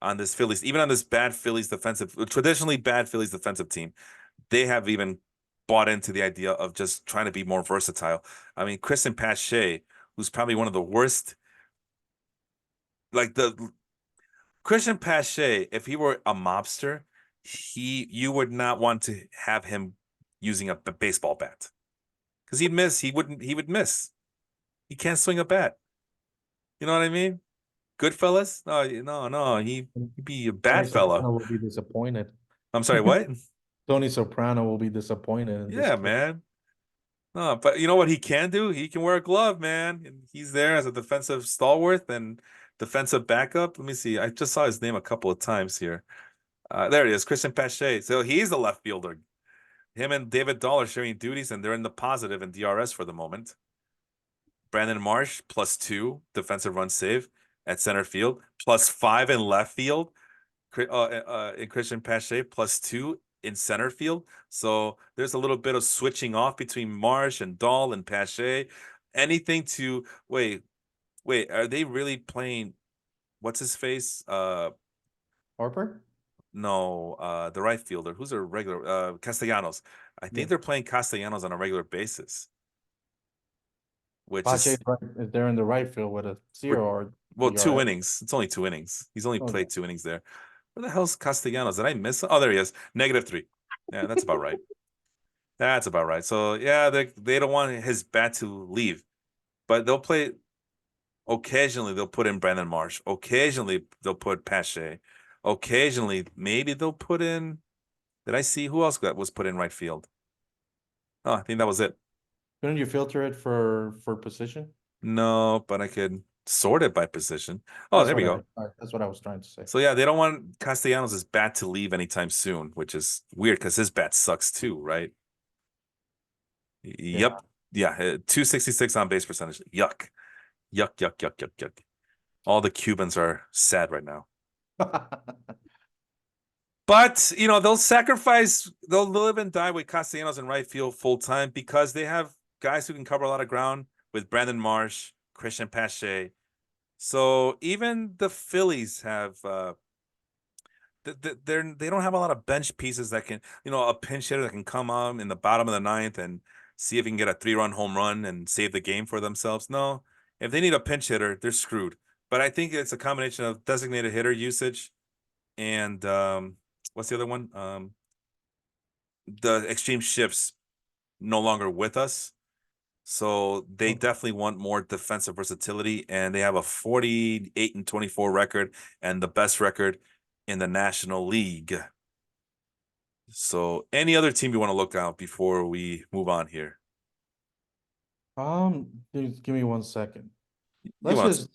on this Phillies, even on this bad Phillies defensive, traditionally bad Phillies defensive team. They have even bought into the idea of just trying to be more versatile. I mean, Christian Pache, who's probably one of the worst, like the Christian Pache, if he were a mobster, you would not want to have him using a baseball bat because he'd miss. He would miss. He can't swing a bat. You know what I mean? Goodfellas? No, no, he'd be a Tony bad fella. Soprano will be disappointed. I'm sorry, what? Tony Soprano will be disappointed in this Yeah, case. man. No, but you know what he can do? He can wear a glove, man. And he's there as a defensive stalwart and defensive backup. Let me see. I just saw his name a couple of times here. There he is, Christian Pache. So he's the left fielder. Him and David Dahl are sharing duties, and they're in the positive in DRS for the moment. Brandon Marsh +2 defensive run save at center field, +5 in left field. In Christian Pache +2 in center field. So there's a little bit of switching off between Marsh and Dahl and Pache. Anything to wait, are they really playing what's his face? Harper? No, the right fielder. Who's their regular Castellanos. I Yeah. think they're playing Castellanos on a regular basis, which Pache is is right, is there in the right field with a zero or well, two DRS. innings. It's only 2 innings. He's only Oh, yeah. played 2 innings there. Where the hell's Castellanos? Did I miss? Oh, there he is. -3. Yeah, that's about right. That's about right. So yeah, they don't want his bat to leave, but they'll play. Occasionally, they'll put in Brandon Marsh. Occasionally, they'll put Pache. Occasionally, maybe they'll put in. Did I see who else was put in right field? Oh, I think that was it. Couldn't you filter it for position? No, but I could sort it by position. Oh, there we go. That's what I was trying to say. So yeah, they don't want Castellanos' bat to leave anytime soon, which is weird because his bat sucks too, right? Yeah. Yep. Yeah, 266 on base percentage. Yuck. Yuck, yuck, yuck, yuck, yuck. All the Cubans are sad right now. But they'll live and die with Castellanos in right field full time because they have guys who can cover a lot of ground with Brandon Marsh, Christian Pache. So even the Phillies have they don't have a lot of bench pieces that can, a pinch hitter that can come on in the bottom of the ninth and see if he can get a 3-run home run and save the game for themselves. No, if they need a pinch hitter, they're screwed. But I think it's a combination of designated hitter usage and what's the other one? The extreme shifts no longer with us. So they definitely want more defensive versatility, and they have a 48-24 record and the best record in the National League. So any other team you want to look out before we move on here? Dude, give me 1 second. You Let's want to? just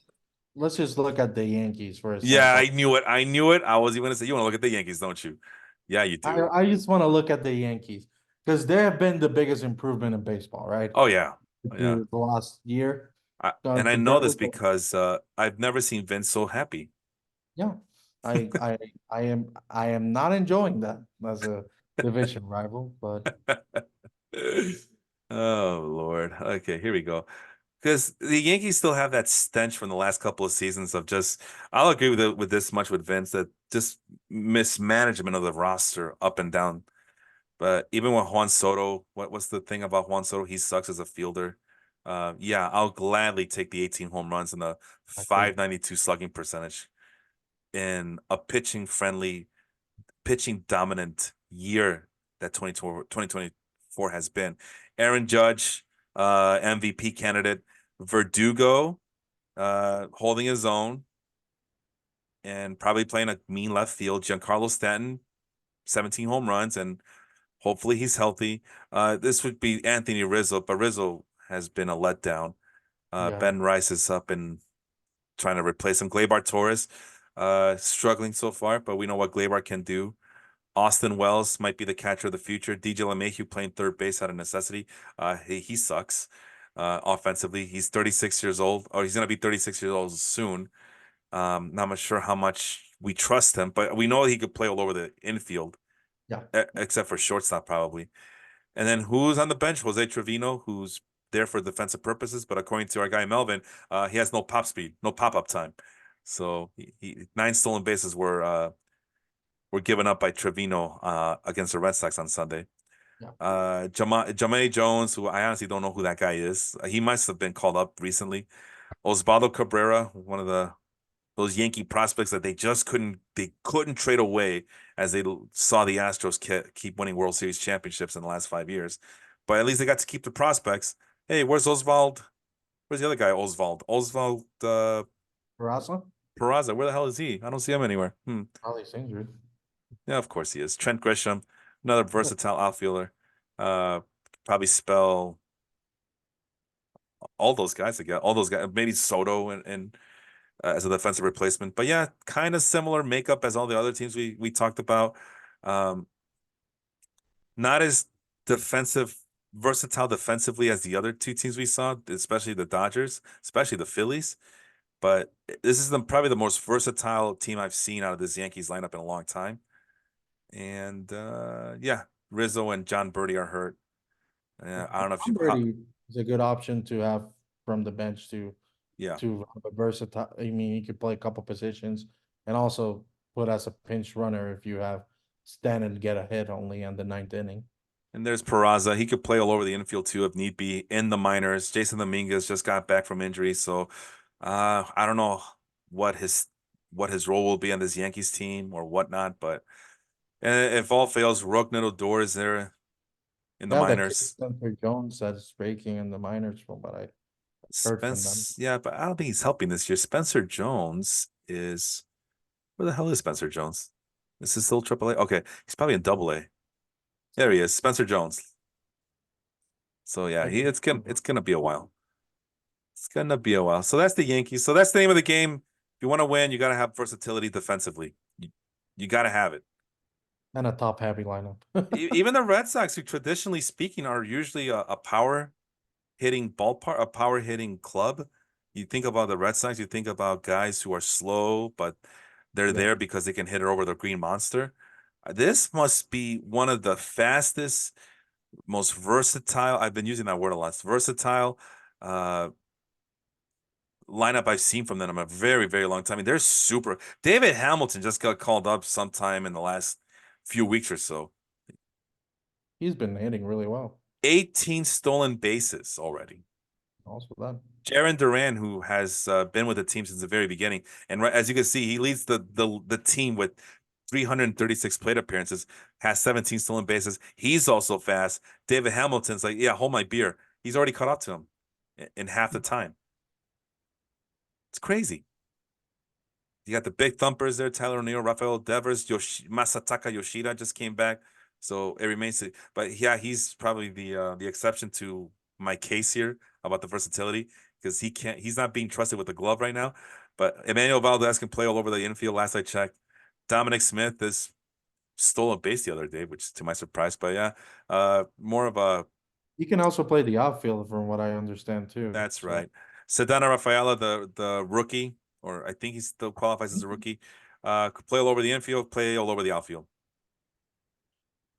let's just look at the Yankees for a Yeah, sample. I knew it. I knew it. I was even going to say you want to look at the Yankees, don't you? Yeah, you do. I just want to look at the Yankees because they have been the biggest improvement in baseball, right? Oh yeah, oh, yeah. The last year. And I know Compared this with because I've never seen Vince so happy. yeah. I I I am not enjoying that as a division rival, but Oh Lord. Okay, here we go. Because the Yankees still have that stench from the last couple of seasons of just I'll agree with this much with Vince that just mismanagement of the roster up and down. But even with Juan Soto, what's the thing about Juan Soto? He sucks as a fielder. Yeah, I'll gladly take the 18 home runs and the actually, 592 slugging percentage in a pitching dominant year that 2024 has been. Aaron Judge, MVP candidate, Verdugo, holding his own and probably playing a mean left field. Giancarlo Stanton, 17 home runs, and hopefully he's healthy. This would be Anthony Rizzo, but Rizzo has been a letdown. yeah, Ben Rice is up and trying to replace him. Gleyber Torres, struggling so far, but we know what Gleyber can do. Austin Wells might be the catcher of the future. DJ LeMahieu playing third base out of necessity. He sucks offensively. He's 36 years old, or he's going to be 36 years old soon. Not sure how much we trust him, but we know he could play all over the infield, yeah. except for shortstop probably. And then who's on the bench? Jose Trevino, who's there for defensive purposes, but according to our guy Melvin, he has no pop speed, no pop up time. So 9 stolen bases were given up by Trevino against the Red Sox on Sunday. Yeah. Jamae Jones, who I honestly don't know who that guy is. He must have been called up recently. Osvaldo Cabrera, one of those Yankee prospects that they couldn't trade away as they saw the Astros keep winning World Series championships in the last 5 years. But at least they got to keep the prospects. Hey, where's Oswald? Where's the other guy? Oswald. Peraza? Peraza, where the hell is he? I don't see him anywhere. Probably he's injured. Yeah, of course he is. Trent Grisham, another versatile outfielder. Uh, probably spell all those guys again. All those guys, maybe Soto and as a defensive replacement. But yeah, kind of similar makeup as all the other teams we talked about. Um, not as defensive, versatile defensively as the other two teams we saw, especially the Dodgers, especially the Phillies. But this is probably the most versatile team I've seen out of this Yankees lineup in a long time. And yeah, Rizzo and John Birdie are hurt. I don't know if you, Tom Brady is a good option to have from the bench yeah. to have a versatile. I mean, he could play a couple positions and also put as a pinch runner if you have stand and get a hit only on the ninth inning. And there's Peraza. He could play all over the infield too if need be in the minors. Jason Dominguez just got back from injury, so I don't know what his what his role will be on this Yankees team or whatnot. But if all fails, Rougned Odor is there in the Yeah, that kid minors. Spencer Jones that's breaking in the minors from what I heard from them. Spence, yeah, but I don't think he's helping this year. Spencer Jones is where the hell is Spencer Jones? This is still AAA. Okay, he's probably in AA. There he is, Spencer Jones. So yeah, I can it's gonna be a while. It's gonna be a while. So that's the Yankees. So that's the name of the game. If you want to win, you got to have versatility defensively. You got to have it. and a top heavy lineup. Even the Red Sox, who traditionally speaking are usually a power hitting ballpark, a power hitting club. You think about the Red Sox, you think about guys who are slow, but they're Yeah. there because they can hit it over the green monster. This must be one of the fastest, most versatile. I've been using that word a lot. Versatile uh lineup I've seen from them in a very, very long time. I mean, they're super. David Hamilton just got called up sometime in the last few weeks or so. He's been hitting really well. 18 stolen bases already. Also that. Jaron Duran, who has been with the team since the very beginning, and as you can see, he leads the team with 336 plate appearances, has 17 stolen bases. He's also fast. David Hamilton's like, yeah, hold my beer. He's already caught up to him in half the time. It's crazy. You got the big thumpers there, Tyler O'Neill, Rafael Devers, Masataka Yoshida just came back. So it remains to, but yeah, he's probably the exception to my case here about the versatility because he's not being trusted with the glove right now. But Emmanuel Valdez can play all over the infield. Last I checked, Dominic Smith is stole a base the other day, which is to my surprise. But yeah, more of a He can also play the outfield from what I understand too. that's So right. Sedana Rafaela, the rookie, or I think he still qualifies as a rookie, could play all over the infield, play all over the outfield.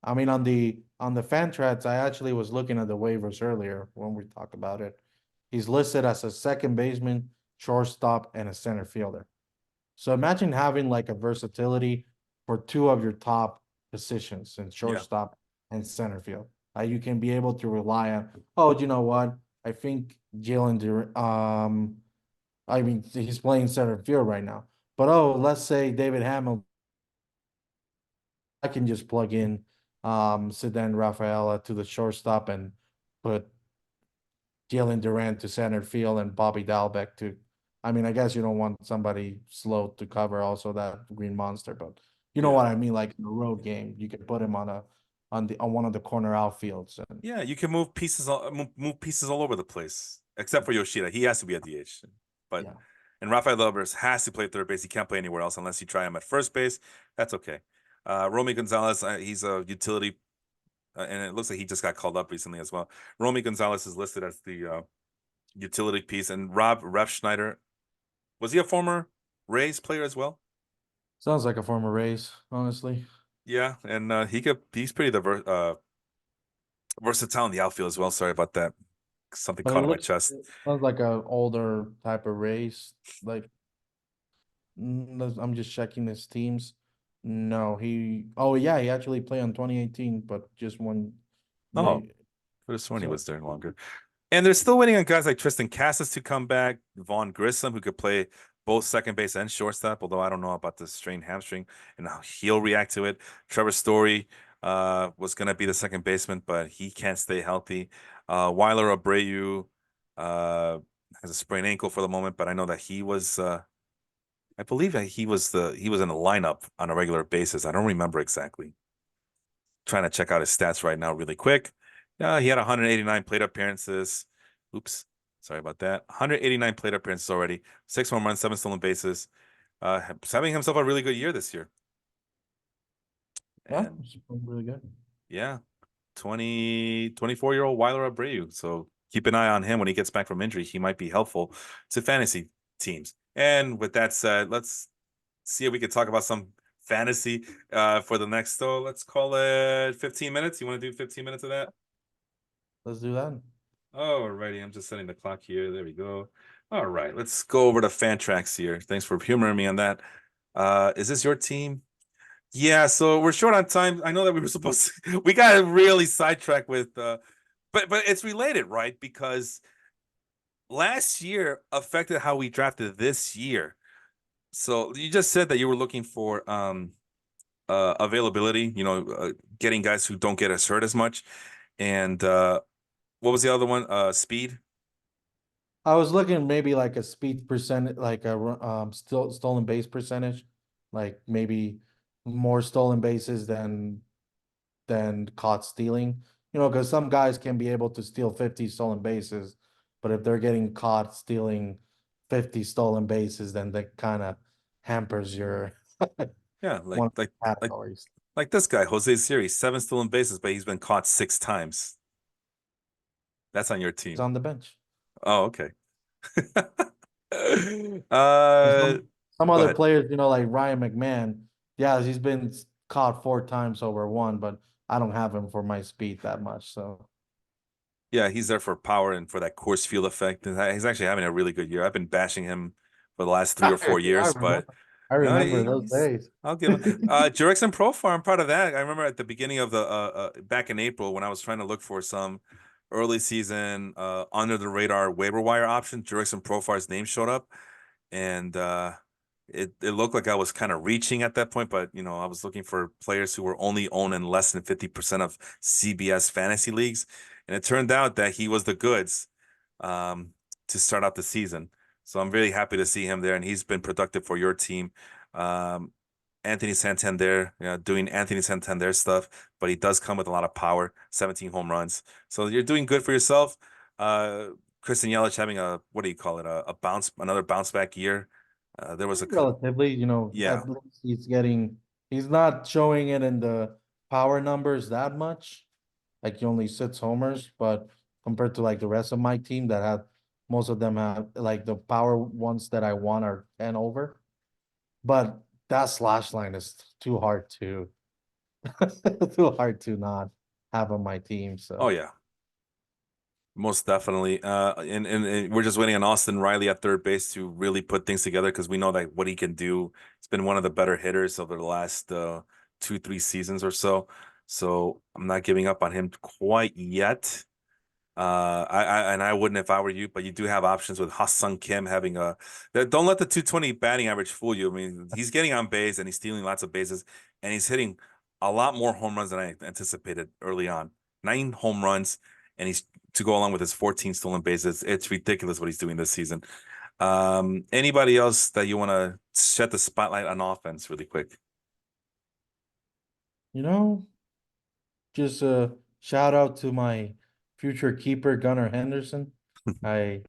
I mean on the fan tracks, I actually was looking at the waivers earlier when we talked about it. He's listed as a second baseman, shortstop, and a center fielder. So imagine having like a versatility for two of your top positions in Yeah, shortstop and center field. You can be able to rely on, oh, you know what? I think I mean, he's playing center field right now. But oh, let's say David Hamilton, I can just plug in Sedan Rafaela to the shortstop and put Jalen Durant to center field and Bobby Dalbec to. I mean, I guess you don't want somebody slow to cover also that green monster, but you know yeah, what I mean. Like in a road game, you could put him on one of the corner outfields, and yeah. You can move pieces all over the place, except for Yoshida. He has to be at DH, but yeah. and Rafael Lovers has to play third base. He can't play anywhere else unless you try him at first base. That's okay. Romy Gonzalez, he's a utility, and it looks like he just got called up recently as well. Romy Gonzalez is listed as the utility piece, and Rob Refschneider, was he a former Rays player as well? Sounds like a former Rays, honestly. Yeah, and he's pretty versatile in the outfield as well. Sorry about that. Something But it caught in my looks chest. sounds like a older type of Rays. Like I'm just checking his teams. No, he. Oh yeah, he actually played on 2018, but just one. Oh, They could have sworn he so was there longer. And they're still waiting on guys like Tristan Cassis to come back, Vaughn Grissom, who could play both second base and shortstop, although I don't know about the strained hamstring and how he'll react to it. Trevor Story was going to be the second baseman, but he can't stay healthy. Weiler Abreu uh, has a sprained ankle for the moment, but I know that he was I believe that he was in a lineup on a regular basis. I don't remember exactly. Trying to check out his stats right now, really quick. Yeah, he had 189 plate appearances. Oops, sorry about that. 189 plate appearances already. 6 home runs, 7 stolen bases. He's having himself a really good year this year. Yeah, And it's really good. yeah, 24-year-old Weiler Abreu. So keep an eye on him when he gets back from injury. He might be helpful to fantasy teams. And with that said, let's see if we can talk about some fantasy for the next, let's call it 15 minutes. You want to do 15 minutes of that? Let's do that. Alrighty, I'm just setting the clock here. There we go. All right, let's go over to Fantrax here. Thanks for humoring me on that. Is this your team? Yeah, so we're short on time. I know that we were supposed to, we got really sidetracked with but it's related, right? Because last year affected how we drafted this year. So you just said that you were looking for availability, getting guys who don't get us hurt as much. And what was the other one? Speed. I was looking maybe like a speed percent, like a still stolen base percentage, like maybe more stolen bases than caught stealing. You know, because some guys can be able to steal 50 stolen bases, but if they're getting caught stealing 50 stolen bases, then that kind of hampers your Yeah, one like categories. like this guy, Jose Siri, 7 stolen bases, but he's been caught 6 times. That's on your He's team. on the bench. Oh, okay. And uh, some Go other ahead. players, like Ryan McMahon, yeah, he's been caught 4 times over one, but I don't have him for my speed that much. So Yeah, he's there for power and for that course field effect. And he's actually having a really good year. I've been bashing him for the last three or I four years, but remember. I remember those he's. days. I'll give him Jurickson Profar. I'm proud of that. I remember at the beginning of the back in April when I was trying to look for some early season under the radar waiver wire option. Jurickson Profar's name showed up, and it looked like I was kind of reaching at that point, but I was looking for players who were only owned in less than 50% of CBS fantasy leagues, and it turned out that he was the goods um, to start out the season. So I'm really happy to see him there, and he's been productive for your team. Um, Anthony Santander, doing Anthony Santander stuff, but he does come with a lot of power, 17 home runs. So you're doing good for yourself. Uh, Kristen Yelich having a, what do you call it, another bounce back year. There was a, Relatively, yeah, at least he's not showing it in the power numbers that much. Like he only 6 homers, but compared to like the rest of my team that had most of them have like the power ones that I want are 10 over. But that slash line is too hard to too hard to not have on my team. oh So yeah, most definitely. And we're just waiting on Austin Riley at third base to really put things together because we know that what he can do. He's been one of the better hitters over the last 2, 3 seasons or so. So I'm not giving up on him quite yet. I wouldn't if I were you, but you do have options with Ha-Sung Kim having don't let the 220 batting average fool you. I mean, he's getting on base and he's stealing lots of bases and he's hitting a lot more home runs than I anticipated early on. 9 home runs and he's to go along with his 14 stolen bases. It's ridiculous what he's doing this season. Anybody else that you want to shed the spotlight on offense really quick? you know, just a shout out to my future keeper Gunnar Henderson. I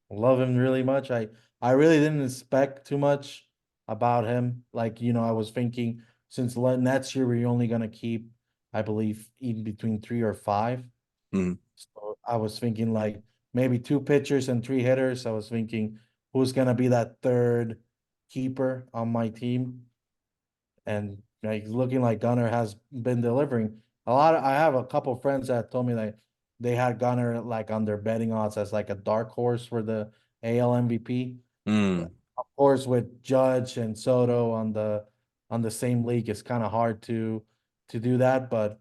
love him really much. I really didn't expect too much about him. Like, I was thinking since next year we're only gonna keep, I believe, in between 3 or 5. Mm. So I was thinking like maybe 2 pitchers and 3 hitters. I was thinking who's gonna be that third keeper on my team, and like looking like Gunner has been delivering. I have a couple friends that told me like they had Gunner like on their betting odds as like a dark horse for the AL MVP. Mm. Of course, with Judge and Soto on the same league, it's kind of hard to do that. But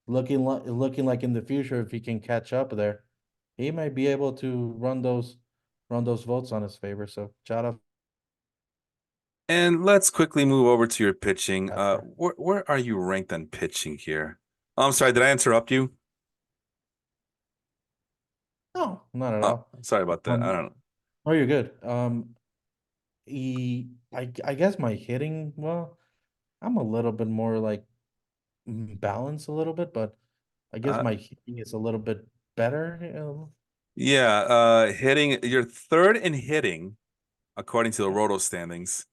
looking like in the future, if he can catch up there, he might be able to run those votes on his favor. So shout out. And let's quickly move over to your pitching. After. Where are you ranked on pitching here? Oh, I'm sorry, did I interrupt you? No, not at Oh, all. sorry about that. I Um, don't know. oh, you're good. I guess my hitting, well, I'm a little bit more like balanced a little bit, but I guess Uh, my hitting is a little bit better. yeah, hitting, you're third in hitting according to the Yeah. Roto standings,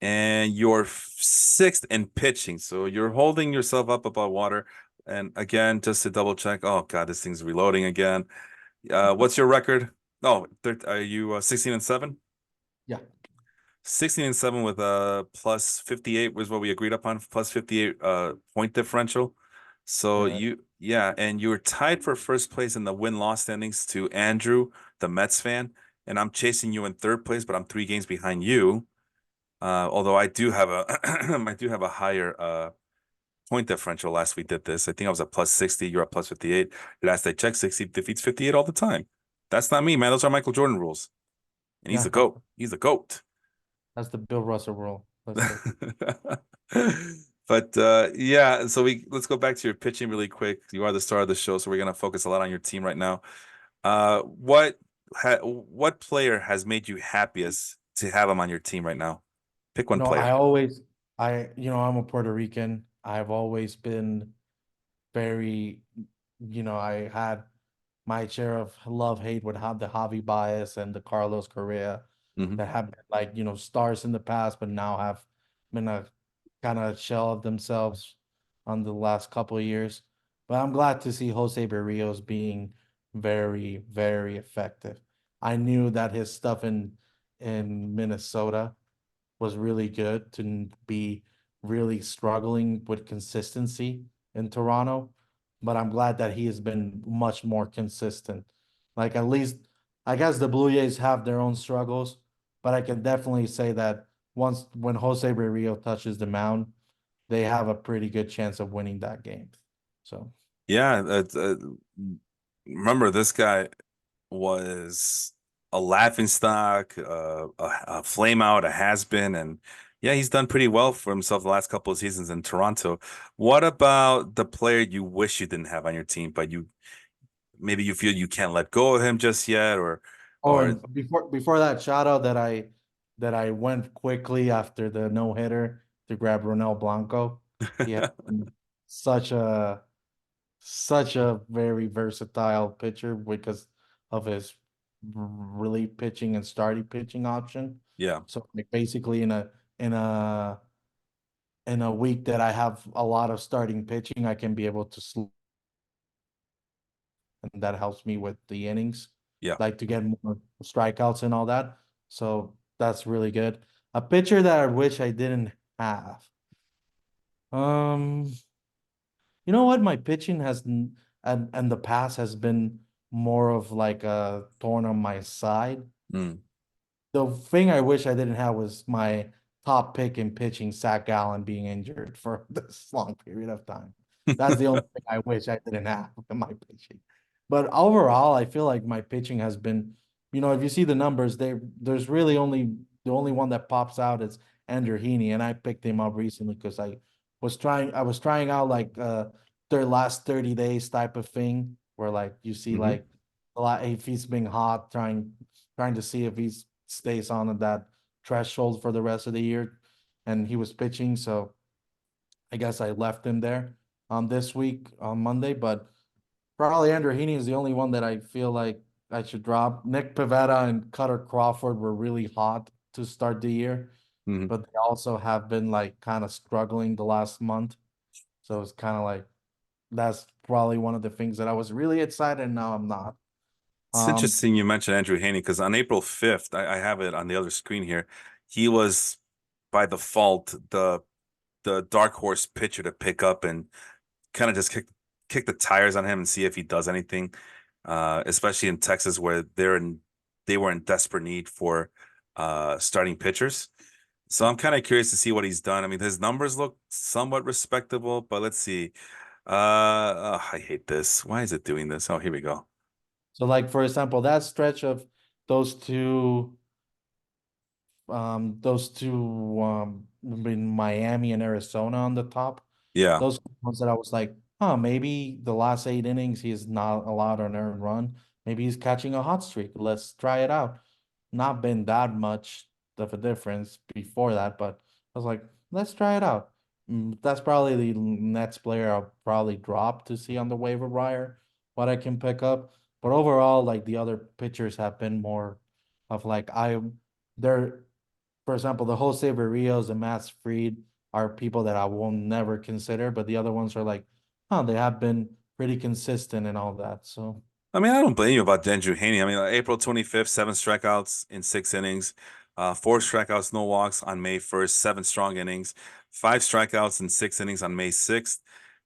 and you're sixth in pitching. So you're holding yourself up above water. And again, just to double check, oh God, this thing's reloading again. What's your record? Oh, are you 16 and 7? Yeah. 16 and 7 with a plus 58 was what we agreed upon, plus 58 point differential. So Yeah. yeah, and you were tied for first place in the win-loss standings to Andrew, the Mets fan, and I'm chasing you in third place, but I'm 3 games behind you. Although I do have a I do have a higher point differential. Last we did this, I think I was at plus 60, you're at plus 58. Last I checked, 60 defeats 58 all the time. That's not me, man. Those are Michael Jordan rules. And he's the Yeah. GOAT. He's the GOAT. That's the Bill Russell rule. Let's say. But yeah, so we let's go back to your pitching really quick. You are the star of the show, so we're gonna focus a lot on your team right now. What player has made you happiest to have him on your team right now? Pick one I player. always, I'm a Puerto Rican. I've always been very, I had my share of love hate with the Javi bias and the Carlos Correa Hmm. that have been like, stars in the past, but now have been a kind of shell of themselves on the last couple of years. But I'm glad to see Jose Berrios being very, very effective. I knew that his stuff in Minnesota was really good to be really struggling with consistency in Toronto, but I'm glad that he has been much more consistent. Like at least I guess the Blue Jays have their own struggles, but I can definitely say that once when Jose Berrío touches the mound, they have a pretty good chance of winning that game. So, Yeah, remember this guy was a laughing stock, a flame out, a has been, and yeah, he's done pretty well for himself the last couple of seasons in Toronto. What about the player you wish you didn't have on your team, but you maybe you feel you can't let go of him just yet, oh, or and before that shout out that I went quickly after the no hitter to grab Ronel Blanco. He has been such a such a very versatile pitcher because of his relief pitching and starting pitching option. yeah, So like basically in a in a week that I have a lot of starting pitching, I can be able to sleep, and that helps me with the innings, yeah. like to get more strikeouts and all that. So that's really good. A pitcher that I wish I didn't have. Um, you know what? My pitching and the past has been more of like a thorn on my side. Mm. The thing I wish I didn't have was my top pick in pitching, Zach Gallen, being injured for this long period of time. That's the only thing I wish I didn't have in my pitching. But overall, I feel like my pitching has been, if you see the numbers, there's really only the only one that pops out is Andrew Heaney, and I picked him up recently because I was trying out like their last 30 days type of thing where like you see Hmm. like a lot if he's being hot, trying to see if he stays on that threshold for the rest of the year. And he was pitching, so I guess I left him there this week on Monday. But probably Andrew Heaney is the only one that I feel like I should drop. Nick Pivetta and Cutter Crawford were really hot to start the year, Hmm. but they also have been like kind of struggling the last month. So it's kind of like that's probably one of the things that I was really excited, and now I'm not. It's Um, interesting you mentioned Andrew Haney because on April 5th, I have it on the other screen here. He was by default the dark horse pitcher to pick up and kind of just kick the tires on him and see if he does anything. Especially in Texas where they were in desperate need for starting pitchers. So I'm kind of curious to see what he's done. I mean, his numbers look somewhat respectable, but let's see. I hate this. Why is it doing this? Oh, here we go. so like for example, that stretch of those two in Miami and Arizona on the top. Yeah. Those ones that I was like, maybe the last 8 innings he's not allowed an earned run. Maybe he's catching a hot streak. Let's try it out. Not been that much of a difference before that, but I was like, let's try it out. That's probably the next player I'll probably drop to see on the waiver wire what I can pick up. But overall, like the other pitchers have been more of like they're for example, the Jose Barrios and Matt Fried are people that I will never consider, but the other ones are like, oh, they have been pretty consistent and all that. So I mean, I don't blame you about Andrew Haney. I mean, April 25th, 7 strikeouts in 6 innings, 4 strikeouts, no walks on May 1st, 7 strong innings, 5 strikeouts in 6 innings on May 6th,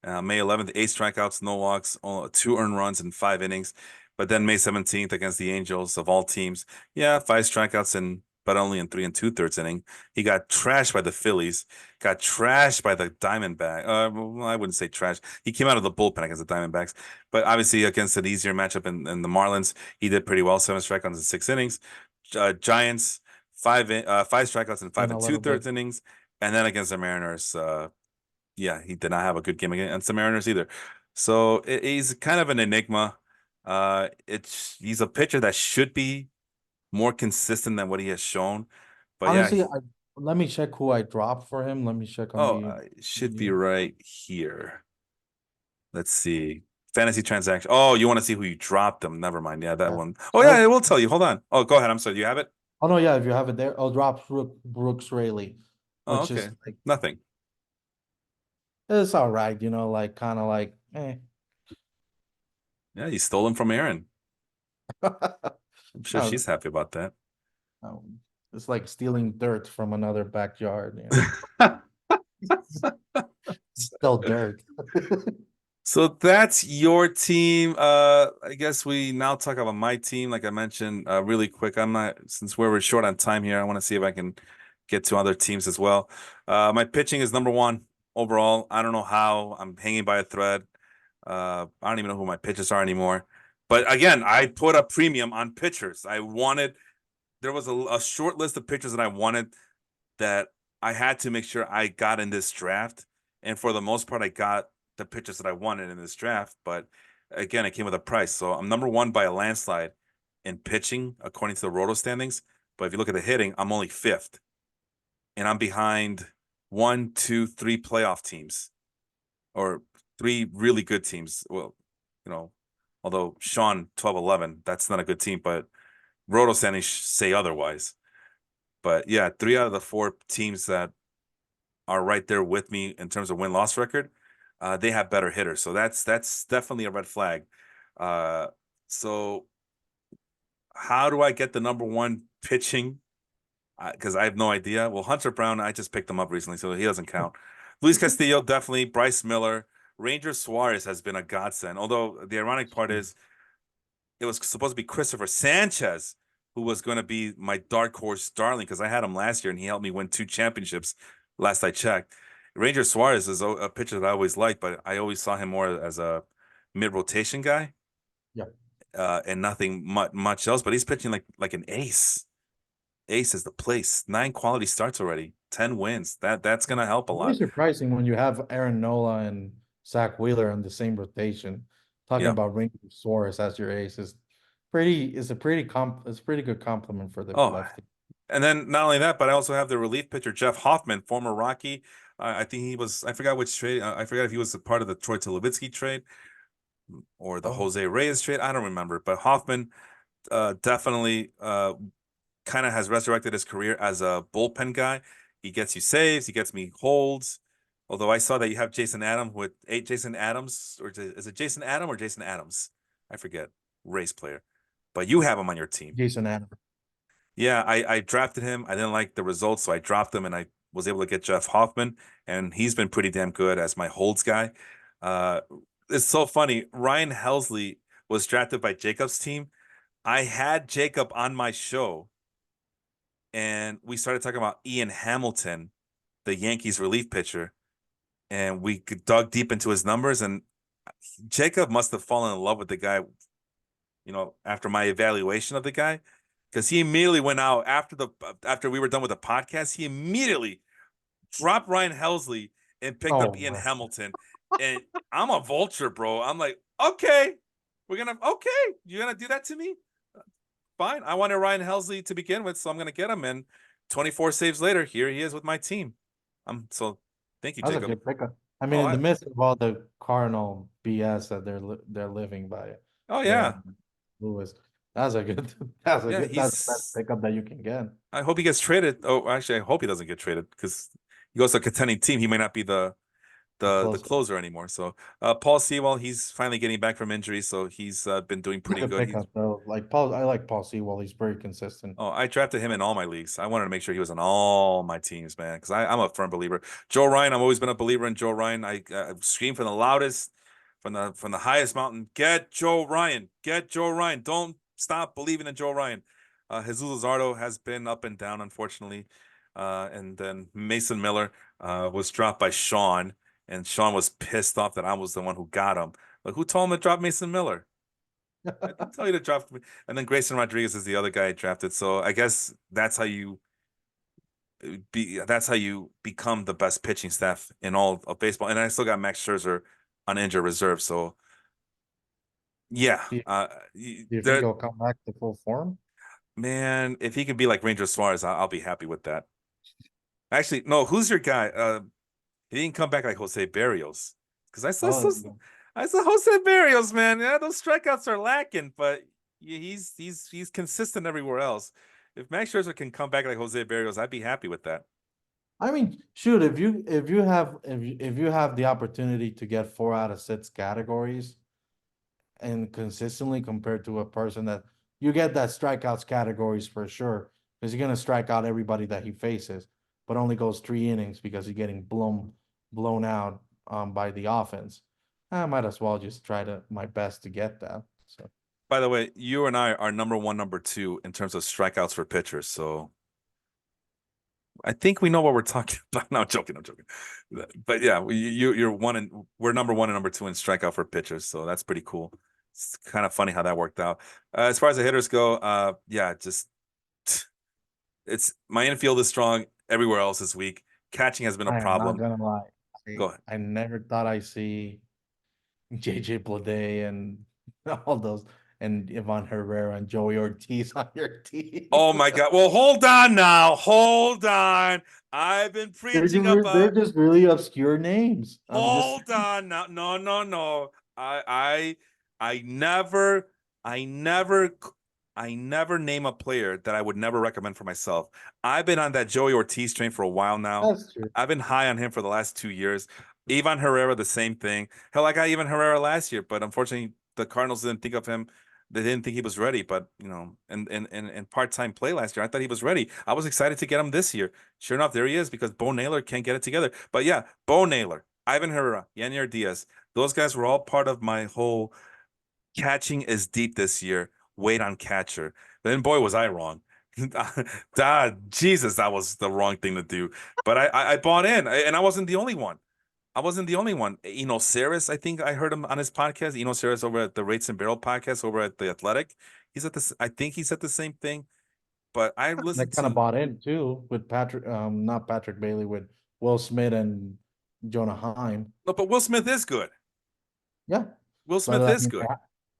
May 11th, 8 strikeouts, no walks, 2 earned runs in 5 innings. But then May 17th against the Angels of all teams, yeah, 5 strikeouts and but only in 3 2/3 inning. He got trashed by the Phillies, got trashed by the Diamondback. Well, I wouldn't say trash. He came out of the bullpen against the Diamondbacks. But obviously, against an easier matchup in the Marlins, he did pretty well. 7 strikeouts in 6 innings. Giants, 5 strikeouts in five been and a two little bit. thirds innings. And then against the Mariners, yeah, he did not have a good game against the Mariners either. So he's kind of an enigma. He's a pitcher that should be more consistent than what he has shown. But yeah, Honestly, let me check who I dropped for him. Let me check on the. it should be right here. Let's see. Fantasy transaction. Oh, you want to see who you dropped them? Never mind. Yeah, that Yeah. one. Oh, So yeah, it will tell you. Hold on. Oh, go ahead. I'm sorry. You have it? oh no, yeah, if you have it there, I'll drop Brooks Raley, Oh, which okay. is like Nothing. it's all right, like kind of like Yeah, you stole him from Aaron. I'm sure no, she's happy about that. it's like stealing dirt from another backyard, Still dirt. So that's your team. I guess we now talk about my team. Like I mentioned, really quick. I'm not since we're short on time here. I want to see if I can get to other teams as well. My pitching is number one overall. I don't know how. I'm hanging by a thread. I don't even know who my pitchers are anymore. But again, I put a premium on pitchers. There was a short list of pitchers that I wanted that I had to make sure I got in this draft. And for the most part, I got the pitchers that I wanted in this draft. But again, it came with a price. So I'm number one by a landslide in pitching, according to the Roto standings. But if you look at the hitting, I'm only fifth. And I'm behind 1, 2, 3 playoff teams or 3 really good teams. Well, although Sean 12-11, that's not a good team, but Roto standings say otherwise. But yeah, 3 out of the 4 teams that are right there with me in terms of win-loss record, they have better hitters. So that's definitely a red flag. So how do I get the number one pitching? Because I have no idea. Well, Hunter Brown, I just picked him up recently, so he doesn't count. Luis Castillo, definitely. Bryce Miller. Ranger Suarez has been a godsend. Although the ironic part is it was supposed to be Christopher Sanchez who was going to be my dark horse darling because I had him last year and he helped me win 2 championships last I checked. Ranger Suarez is a pitcher that I always liked, but I always saw him more as a mid rotation guy, Yeah. and nothing much else. But he's pitching like an ace. Ace is the place. 9 quality starts already. 10 wins. That's gonna help a Very lot. surprising when you have Aaron Nola and Zach Wheeler in the same rotation. Talking Yeah. about Ranger Suarez as your ace is pretty is a pretty it's a pretty good compliment for the Oh, lefty. and then not only that, but I also have the relief pitcher Jeff Hoffman, former Rocky. I think he was. I forgot which trade. I forgot if he was a part of the Troy Tulowitzki trade or the Oh, Jose Reyes trade. I don't remember, but Hoffman definitely kind of has resurrected his career as a bullpen guy. He gets you saves. He gets me holds. Although I saw that you have Jason Adams with Jason Adams, or is it Jason Adam or Jason Adams? I forget. Race player, but you have him on your team. Jason Adams. Yeah, I drafted him. I didn't like the results, so I dropped him, and I was able to get Jeff Hoffman, and he's been pretty damn good as my holds guy. Uh, it's so funny. Ryan Helsley was drafted by Jacob's team. I had Jacob on my show, and we started talking about Ian Hamilton, the Yankees relief pitcher, and we dug deep into his numbers, and Jacob must have fallen in love with the guy, after my evaluation of the guy, because he immediately went out after we were done with the podcast. He immediately dropped Ryan Helsley and picked up Oh Ian my. Hamilton. And I'm a vulture, bro. I'm like, okay, you're gonna do that to me? Fine. I wanted Ryan Helsley to begin with, so I'm gonna get him. And 24 saves later, here he is with my team. So thank you, That's a Jacob. good pickup. I mean, Oh, in the midst of all the Cardinal BS that they're living by, oh there, yeah. Lewis. That's a good. That's a Yeah, good. That's the best he's pickup that you can get. I hope he gets traded. Oh, actually, I hope he doesn't get traded because he goes to a contending team. He may not be the Closer. closer anymore. So Paul Sewell, he's finally getting back from injury, so he's been doing He's a pretty good good. He's pickup though. Like Paul, I like Paul Sewell. He's very consistent. Oh, I drafted him in all my leagues. I wanted to make sure he was on all my teams, man, because I'm a firm believer. Joe Ryan, I've always been a believer in Joe Ryan. I scream from the loudest, from the highest mountain. Get Joe Ryan. Get Joe Ryan. Don't stop believing in Joe Ryan. Jesus Luzardo has been up and down, unfortunately. And then Mason Miller was dropped by Sean, and Sean was pissed off that I was the one who got him. Like, who told him to drop Mason Miller? I didn't tell you to draft me. And then Grayson Rodriguez is the other guy I drafted. So I guess that's how you become the best pitching staff in all of baseball. And I still got Max Scherzer on injured reserve. So yeah, Do you think there, he'll come back to full form? man, if he could be like Ranger Suarez, I'll be happy with that. Actually, no, who's your guy? He didn't come back like Jose Barrios because Oh, I saw Jose Barrios, man. Yeah, those strikeouts are lacking, but he's consistent everywhere else. If Max Scherzer can come back like Jose Barrios, I'd be happy with that. I mean, shoot, if you have the opportunity to get 4 out of 6 categories and consistently compared to a person that you get that strikeouts categories for sure, because you're gonna strike out everybody that he faces, but only goes 3 innings because he's getting blown out by the offense. I might as well just try to my best to get that. So By the way, you and I are number one, number two in terms of strikeouts for pitchers. So I think we know what we're talking about. No, I'm joking. I'm joking. But yeah, you're one and we're number one and number two in strikeout for pitchers. So that's pretty cool. It's kind of funny how that worked out. As far as the hitters go, yeah, just it's my infield is strong. Everywhere else is weak. Catching has been a I am not problem. gonna lie. Go ahead. I never thought I see JJ Bleday and all those and Ivan Herrera and Joey Ortiz on your team. Oh my God. Well, hold on now. Hold on. I've been preaching They're about just really obscure names. I'm just hold on now. No, no, no. I never, I never, I never name a player that I would never recommend for myself. I've been on that Joey Ortiz train for a while now. that's true. I've been high on him for the last 2 years. Ivan Herrera, the same thing. Hell, I got Ivan Herrera last year, but unfortunately, the Cardinals didn't think of him. They didn't think he was ready, but in part-time play last year, I thought he was ready. I was excited to get him this year. Sure enough, there he is because Bo Naylor can't get it together. But yeah, Bo Naylor, Ivan Herrera, Yanier Diaz, those guys were all part of my whole catching is deep this year. Wait on catcher. Then boy was I wrong. Jesus, that was the wrong thing to do. But I bought in, and I wasn't the only one. I wasn't the only one. Saris, I think I heard him on his podcast. Saris over at the Rates and Barrel podcast over at the Athletic. He's at this. I think he said the same thing. But I And I listened kind of to bought in too with Patrick, not Patrick Bailey, with Will Smith and Jonah Heim. no, but Will Smith is good. Yeah, Will but Smith I is mean,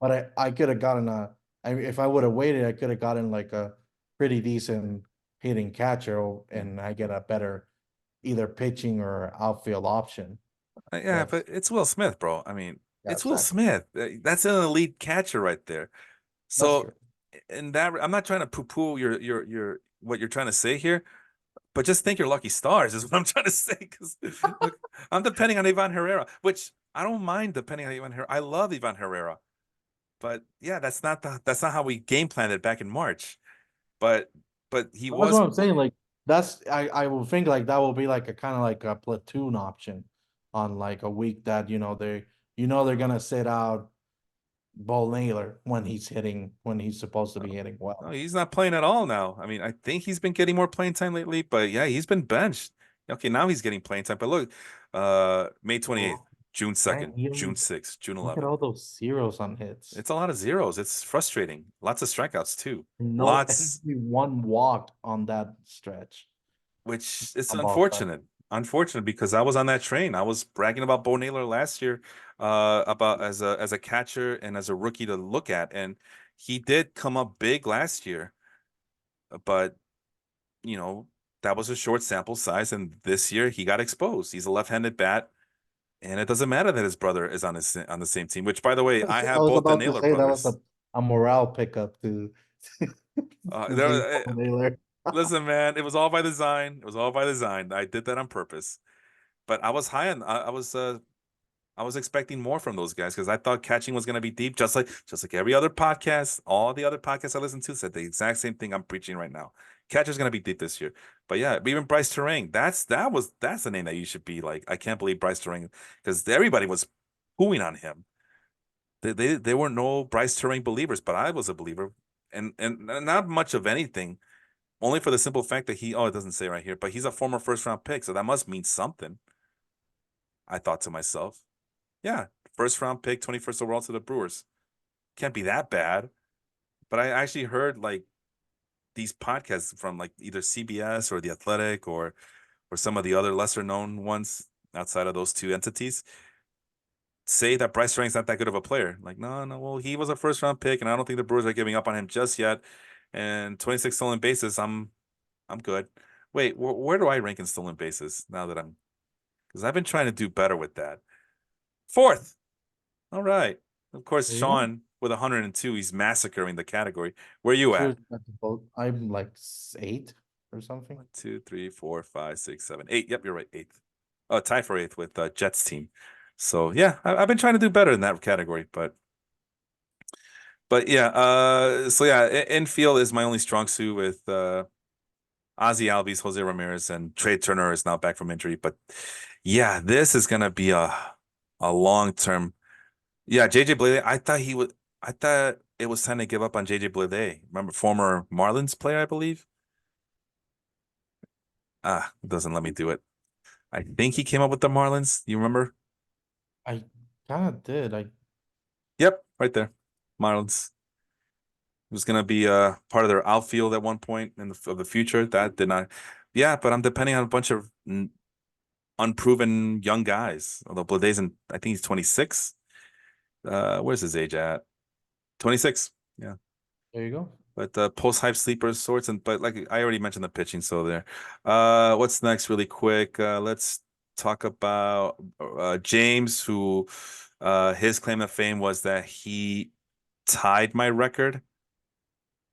good. I could have gotten if I would have waited, I could have gotten like a pretty decent hitting catcher, and I get a better either pitching or outfield option. Yeah, But but it's Will Smith, bro. I mean, yeah, it's Will exactly. Smith. That's an elite catcher right there. That's So, true. in that, I'm not trying to poo-poo your what you're trying to say here, but just think your lucky stars is what I'm trying to say. Because look, I'm depending on Ivan Herrera, which I don't mind depending on Ivan Herrera. I love Ivan Herrera, but yeah, that's not how we game planned it back in March. But he That's was what I'm saying. Like I will think like that will be like a kind of like a platoon option on like a week that they're gonna sit out Ball Naylor when he's supposed to be hitting no, well. he's not playing at all now. I mean, I think he's been getting more playing time lately, but yeah, he's been benched. Okay, now he's getting playing time. But look, May 28th, Oh, June man, 2nd, June 6th, June look at 11th. all those zeros on hits. It's a lot of zeros. It's frustrating. Lots of strikeouts too. No, Lots, only one walk on that stretch which it's on both sides. unfortunate. Unfortunate because I was on that train. I was bragging about Bo Naylor last year, about as a catcher and as a rookie to look at, and he did come up big last year. But that was a short sample size, and this year he got exposed. He's a left-handed bat, and it doesn't matter that his brother is on the same team. Which, by the way, I I have was both the about to Naylor say that was brothers. a morale pickup to to There, see Paul Naylor. listen, man, it was all by design. It was all by design. I did that on purpose. But I was high on. I was expecting more from those guys because I thought catching was going to be deep, just like every other podcast. All the other podcasts I listened to said the exact same thing I'm preaching right now. Catcher's going to be deep this year. But yeah, even Bryce Terang, that's the name that you should be like. I can't believe Bryce Terang because everybody was pooing on him. They were no Bryce Terang believers, but I was a believer, and not much of anything. Only for the simple fact that it doesn't say right here, but he's a former first round pick, so that must mean something. I thought to myself. Yeah, first round pick, 21st overall to the Brewers. Can't be that bad. But I actually heard like these podcasts from like either CBS or The Athletic or some of the other lesser known ones outside of those two entities say that Bryce Terang's not that good of a player. Like, no, no, well, he was a first round pick, and I don't think the Brewers are giving up on him just yet. And 26 stolen bases, I'm good. Wait, where do I rank in stolen bases now that I'm because I've been trying to do better with that. Fourth. All right. Of course, There you go. Sean with 102, he's massacring the category. Where you So at? it's at the vote. I'm like eight or something. One, two, three, four, five, six, seven, eight. Yep, you're right. Eighth. Oh, tie for eighth with Jets team. So yeah, I've been trying to do better in that category, but yeah. So yeah, infield is my only strong suit with Ozzy Albies, Jose Ramirez, and Trey Turner is now back from injury. But yeah, this is gonna be a long term. Yeah, JJ Bleday. I thought he would. I thought it was time to give up on JJ Bleday. Remember, former Marlins player, I believe. It doesn't let me do it. I think he came up with the Marlins. You remember? I kind of did. Yep, right there. Marlins. It was gonna be part of their outfield at one point of the future. That did not. Yeah, but I'm depending on a bunch of unproven young guys. Although Bleday's I think he's 26. Where's his age at? 26. Yeah. There you go. But post hype sleepers sorts but like I already mentioned the pitching, so there. What's next really quick? Let's talk about James, who his claim to fame was that he tied my record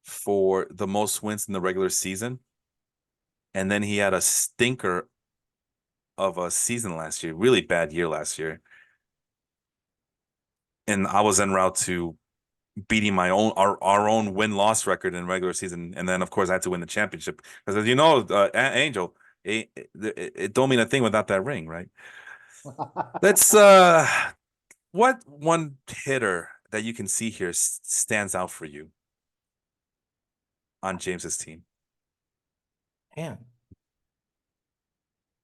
for the most wins in the regular season, and then he had a stinker of a season last year, really bad year last year, and I was en route to beating our own win loss record in regular season, and then of course I had to win the championship because as you know, Angel, it don't mean a thing without that ring, right? Let's what one hitter that you can see here stands out for you on James's team? Man,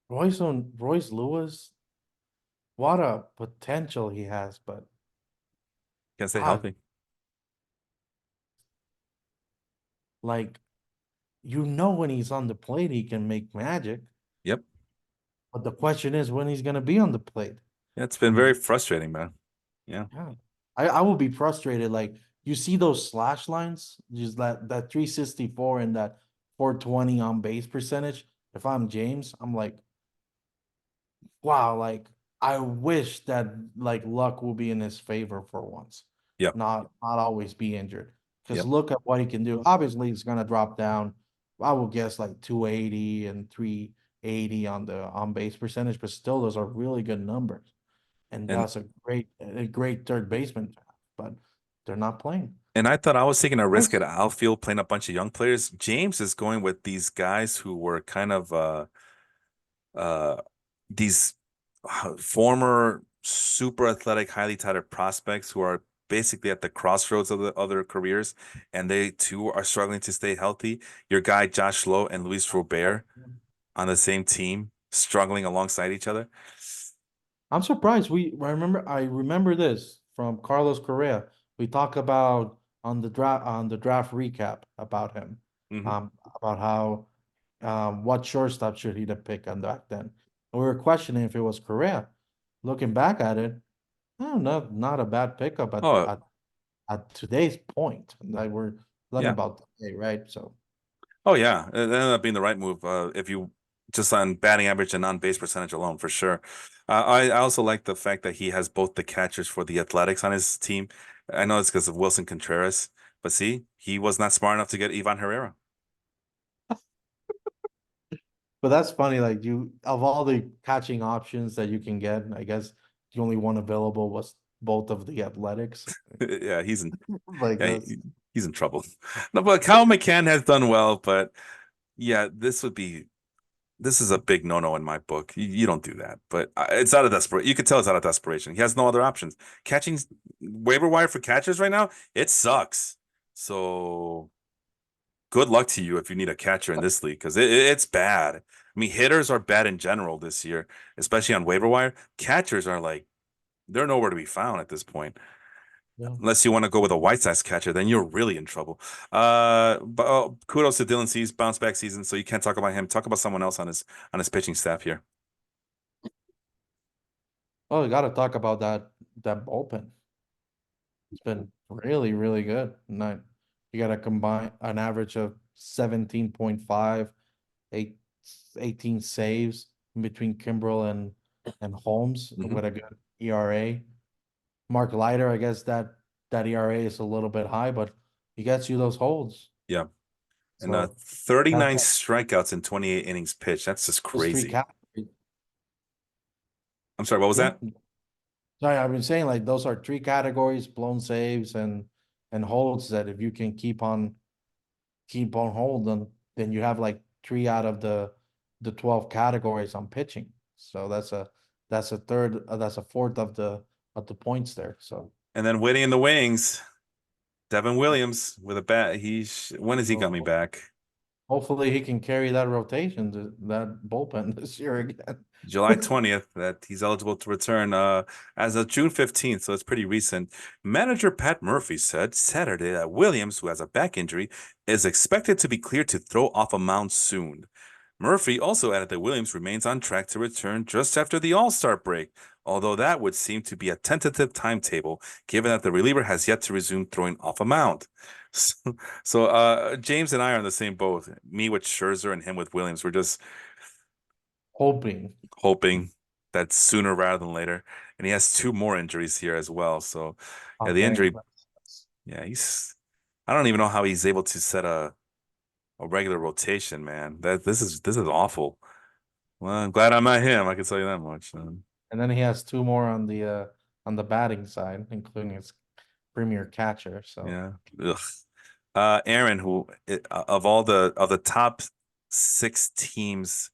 Royce Lewis, what a potential he has, but Can stay God, healthy. like when he's on the plate, he can make magic. Yep. But the question is when he's gonna be on the plate. Yeah, it's I been very mean, frustrating, man. Yeah. yeah. I will be frustrated. Like you see those slash lines, just that 364 and that 420 on base percentage. If I'm James, I'm like, wow, like I wish that like luck will be in his favor for once, Yep. not always be injured. Because Yep. look at what he can do. Obviously, it's gonna drop down. I would guess like 280 and 380 on the on base percentage, but still those are really good numbers. And And that's a great third baseman to have, but they're not playing. I thought I was taking a risk Nice. at outfield playing a bunch of young players. James is going with these guys who were kind of uh these former super athletic, highly touted prospects who are basically at the crossroads of their careers, and they too are struggling to stay healthy. Your guy Josh Lowe and Luis Robert on the same team, struggling alongside each other. I'm surprised. I remember this from Carlos Correa. We talk about on the draft recap about him, Hmm. about how what shortstop should he have picked on back then. And we were questioning if it was Correa. Looking back at it, no, not a bad pickup Oh, at today's point. Like we're learning yeah. about today, right? So Oh yeah, it ended up being the right move. If you just on batting average and on base percentage alone, for sure. I also like the fact that he has both the catchers for the Athletics on his team. I know it's because of Wilson Contreras, but see, he was not smart enough to get Ivan Herrera. But that's funny, like you of all the catching options that you can get, I guess the only one available was both of the Athletics. Yeah, Like yeah, that's he's in trouble. No, but Kyle McCann has done well, but yeah, this is a big no-no in my book. You don't do that, but it's out of desperation. You could tell it's out of desperation. He has no other options. Catching waiver wire for catchers right now, it sucks. So good luck to you if you need a catcher in this league because it's bad. I mean, hitters are bad in general this year, especially on waiver wire. Catchers are like they're nowhere to be found at this point. yeah. Unless you want to go with a White Sox catcher, then you're really in trouble. But kudos to Dylan Cease, bounce back season. So you can't talk about him. Talk about someone else on his pitching staff here. Oh, we gotta talk about that bullpen. It's been really, really good. And you got to combine an average of 17.5, 18 saves in between Kimbrel and Holmes Hmm. with a good ERA. Mark Leiter, I guess that ERA is a little bit high, but he gets you those holds. Yeah. And So 39 that strikeouts in 28 innings pitched. That's just those three crazy. categories. I'm sorry, what was Yeah. that? Sorry, I've been saying like those are three categories, blown saves and holds that if you can keep on hold, then you have like three out of the 12 categories on pitching. So that's a fourth of the points there. So And then waiting in the wings, Devin Williams with a bat. When is he coming uh, back? hopefully he can carry that rotation to that bullpen this year again. July 20th that he's eligible to return as of June 15th, so it's pretty recent. Manager Pat Murphy said Saturday that Williams, who has a back injury, is expected to be cleared to throw off a mound soon. Murphy also added that Williams remains on track to return just after the All-Star break, although that would seem to be a tentative timetable given that the reliever has yet to resume throwing off a mound. So, James and I are in the same boat. Me with Scherzer and him with Williams. We're just Hoping. hoping that sooner rather than later. And he has two more injuries here as well. So yeah, the Okay. injury, yeah, I don't even know how he's able to set a regular rotation, man. This is awful. Well, I'm glad I'm not him. I can tell you that much. And then he has two more on the batting side, including his premier catcher. So Yeah. Ugh. Aaron, who of the top six teams,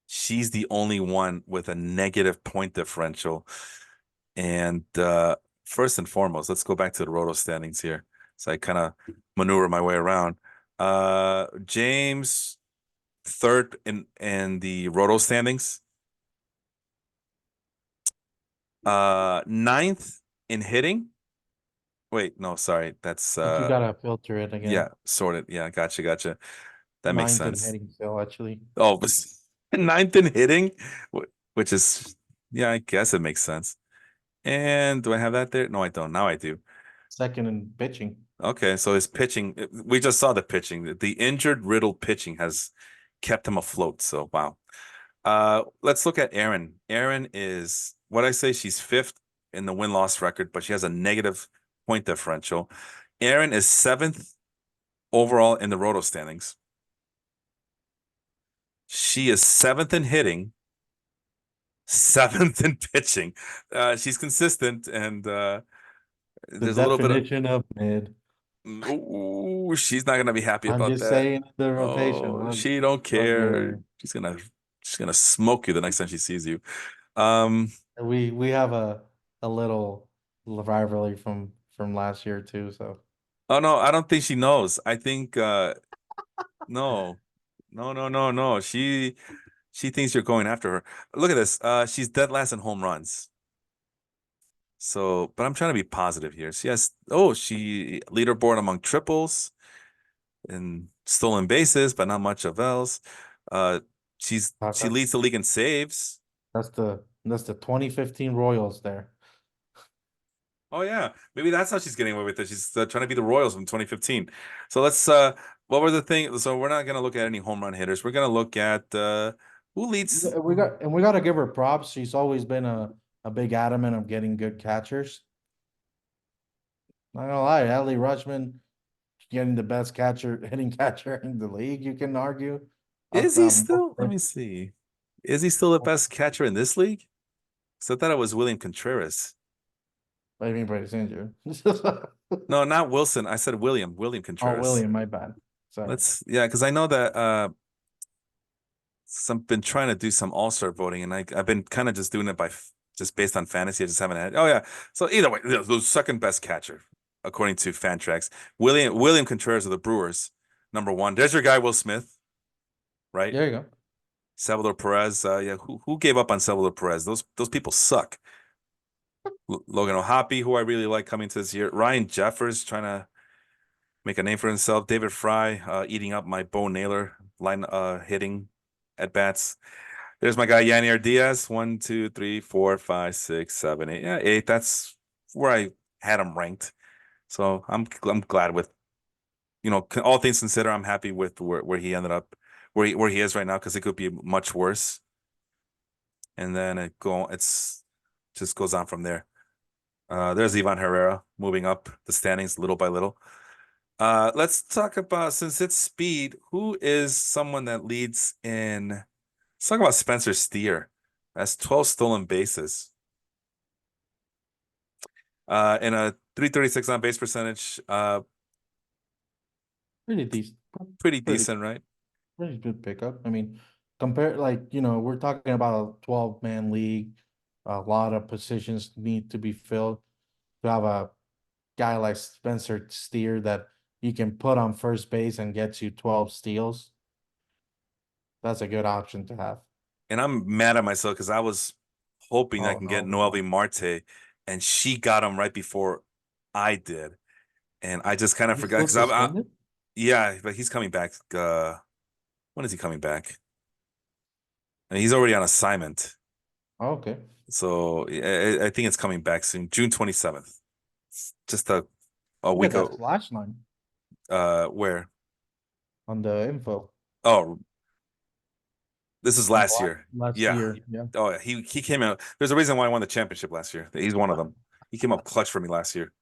she's the only one with a negative point differential. And first and foremost, let's go back to the roto standings here. So I kind of maneuver my way around. James third in the roto standings. Ninth in hitting. Wait, no, sorry. That's I think you gotta filter it yeah, again. sorted. Yeah, gotcha. That makes Ninth in sense. hitting still, actually. Oh, but ninth in hitting, which is yeah, I guess it makes sense. And do I have that there? No, I don't. Now I do. Second in pitching. Okay, so his pitching, we just saw the pitching. The injured riddled pitching has kept him afloat. So wow. Let's look at Aaron. Aaron is what I say she's fifth in the win-loss record, but she has a negative point differential. Aaron is seventh overall in the roto standings. She is seventh in hitting, seventh in pitching. She's consistent and The there's a little bit of definition of mid. ooh, she's not gonna be happy I'm about just that. saying the rotation. Oh, she don't Look care. good. She's gonna smoke you the next time she sees you. Um, We have a little rivalry from last year too. So oh no, I don't think she knows. I think no, no. She thinks you're going after her. Look at this. She's dead last in home runs. So, but I'm trying to be positive here. She leaderboard among triples and stolen bases, but not much of else. Uh, she that's leads the league in saves. that's the 2015 Royals there. Oh yeah, maybe that's how she's getting away with it. She's trying to be the Royals from 2015. So what were the things? So we're not gonna look at any home run hitters. We're gonna look at who leads. We got to give her props. She's always been a big adamant of getting good catchers. Not gonna lie, Adley Rutschman getting the best catcher, hitting catcher in the league. You can argue. Is he still? Let me see. Is he still the best catcher in this league? So I thought it was William Contreras. What do you mean by injured? No, not Wilson. I said William. William Oh, Contreras. William, my bad. Sorry. Yeah, because I know that some been trying to do some all-star voting, and I've been kind of just doing it just based on fantasy. I just haven't had. Oh yeah. So either way, the second best catcher according to Fantrax, William Contreras of the Brewers, number one. There's your guy Will Smith, right? There you go. Salvador Perez. Yeah, who gave up on Salvador Perez? Those people suck. Logan O'Hoppe, who I really like coming to this year. Ryan Jeffers trying to make a name for himself. David Fry eating up my Bo Naylor line hitting at bats. There's my guy Yanier Diaz. 1, 2, 3, 4, 5, 6, 7, 8. Yeah, 8. That's where I had him ranked. So I'm glad with, all things considered, I'm happy with where he ended up, where he is right now, because it could be much worse. And then it's just goes on from there. There's Ivan Herrera moving up the standings little by little. Let's talk about, since it's speed, who is someone that leads in. Let's talk about Spencer Steer. That's 12 stolen bases. In a 336 on base percentage. Pretty decent. Pretty decent, right? Pretty good pickup. I mean, compare we're talking about a 12-man league. A lot of positions need to be filled. To have a guy like Spencer Steer that you can put on first base and gets you 12 steals. That's a good option to have. And I'm mad at myself because I was hoping I Oh can get no. Noelvi Marte, and she got him right before I did. And I just kind of He's forgot still because suspended? yeah, but he's coming back. When is he coming back? And he's already on assignment. Oh, okay. So I think it's coming back soon, June 27th. Just a Look at week that ago. slash line Where? on the info. Oh, this is On last year. last Yeah. year. Yeah. Oh, yeah. He came out. There's a reason why I won the championship last year. He's one of them. He came up clutch for me last year.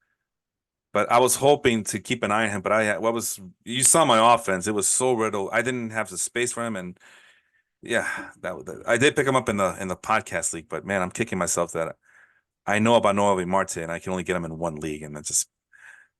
But I was hoping to keep an eye on him. But you saw my offense. It was so riddled. I didn't have the space for him, and yeah, I did pick him up in the podcast league. But man, I'm kicking myself that I know about Noelvi Marte, and I can only get him in one league, and that's just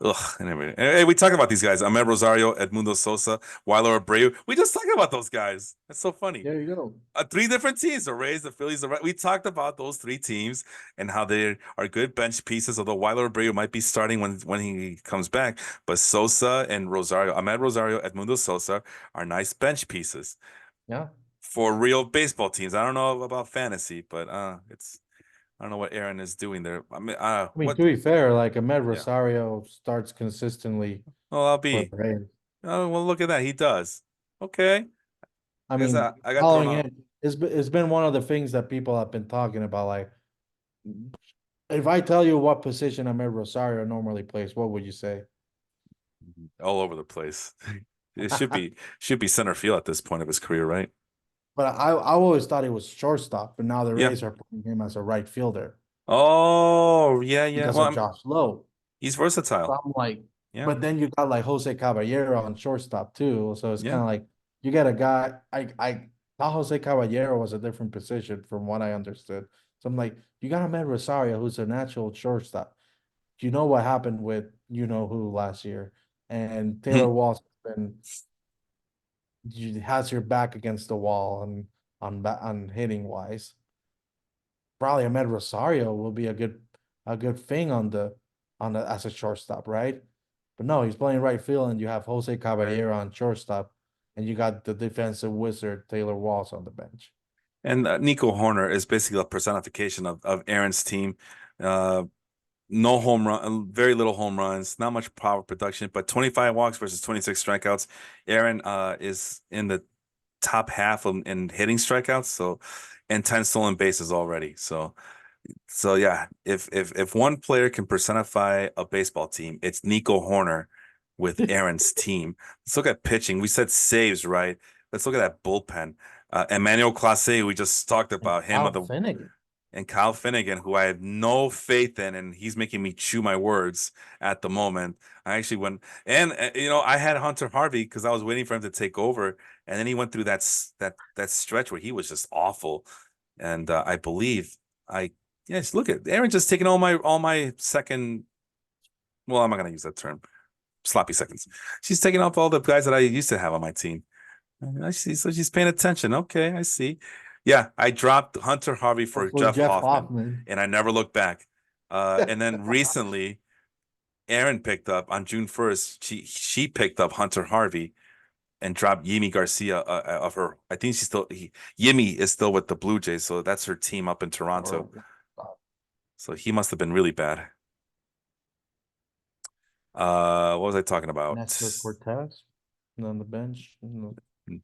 ugh. Anyway, hey, we talk about these guys: Ahmed Rosario, Edmundo Sosa, Weiler Abreu. We just talked about those guys. That's so funny. There you go. Three different teams: the Rays, the Phillies, the Reds. We talked about those three teams and how they are good bench pieces. Although Weiler Abreu might be starting when he comes back, but Sosa and Rosario, Ahmed Rosario, Edmundo Sosa are nice bench pieces Yeah. for real baseball teams. I don't know about fantasy, but I don't know what Aaron is doing there. I mean, What? to be fair, like Ahmed Yeah. Rosario starts consistently Well, I'll for be. the Rays. Oh, well, look at that. He does. Okay. I I guess mean, I got thrown following off. it, it's been one of the things that people have been talking about. Like, if I tell you what position Ahmed Rosario normally plays, what would you say? All over the place. It should be center field at this point of his career, right? But I always thought he was shortstop, but now the Yeah. Rays are putting him as a right fielder Oh, yeah, yeah. because Well, of Josh Lowe. he's So versatile. I'm like, Yeah, but then you got like Jose Caballero on shortstop too. So it's yeah. kind of like you get a guy. I thought Jose Caballero was a different position from what I understood. So I'm like, you got Ahmed Rosario, who's a natural shortstop. You know what happened with you know who last year, and Taylor Walsh has your back against the wall and on hitting wise. Probably Ahmed Rosario will be a good thing on the as a shortstop, right? But no, he's playing right field, and you have Jose Caballero on shortstop, and you got the defensive wizard Taylor Walls on the bench. And Nico Horner is basically a personification of Aaron's team. Uh, no home run, very little home runs, not much power production, but 25 walks versus 26 strikeouts. Aaron is in the top half in hitting strikeouts, so and 10 stolen bases already. So yeah, if one player can personify a baseball team, it's Nico Horner. with Aaron's team. Let's look at pitching. We said saves, right? Let's look at that bullpen. Emmanuel Clase, we just talked And about him, Kyle Finnegan. and Kyle Finnegan, who I have no faith in, and he's making me chew my words at the moment. I actually went, and I had Hunter Harvey because I was waiting for him to take over, and then he went through that stretch where he was just awful, and I believe I yes, look at Aaron just taking all my second. Well, I'm not gonna use that term, sloppy seconds. She's taking off all the guys that I used to have on my team. I see. So she's paying attention. Okay, I see. Yeah, I dropped Hunter Harvey for Hopefully Jeff Jeff Hoffman, Hoffman. and I never looked back. And then recently, Aaron picked up on June 1st. She picked up Hunter Harvey and dropped Yimi Garcia of her. I think Yimi is still with the Blue Jays, so that's her team up in Toronto. So he must have been really bad. What was I talking about? Nestor Cortez on the bench.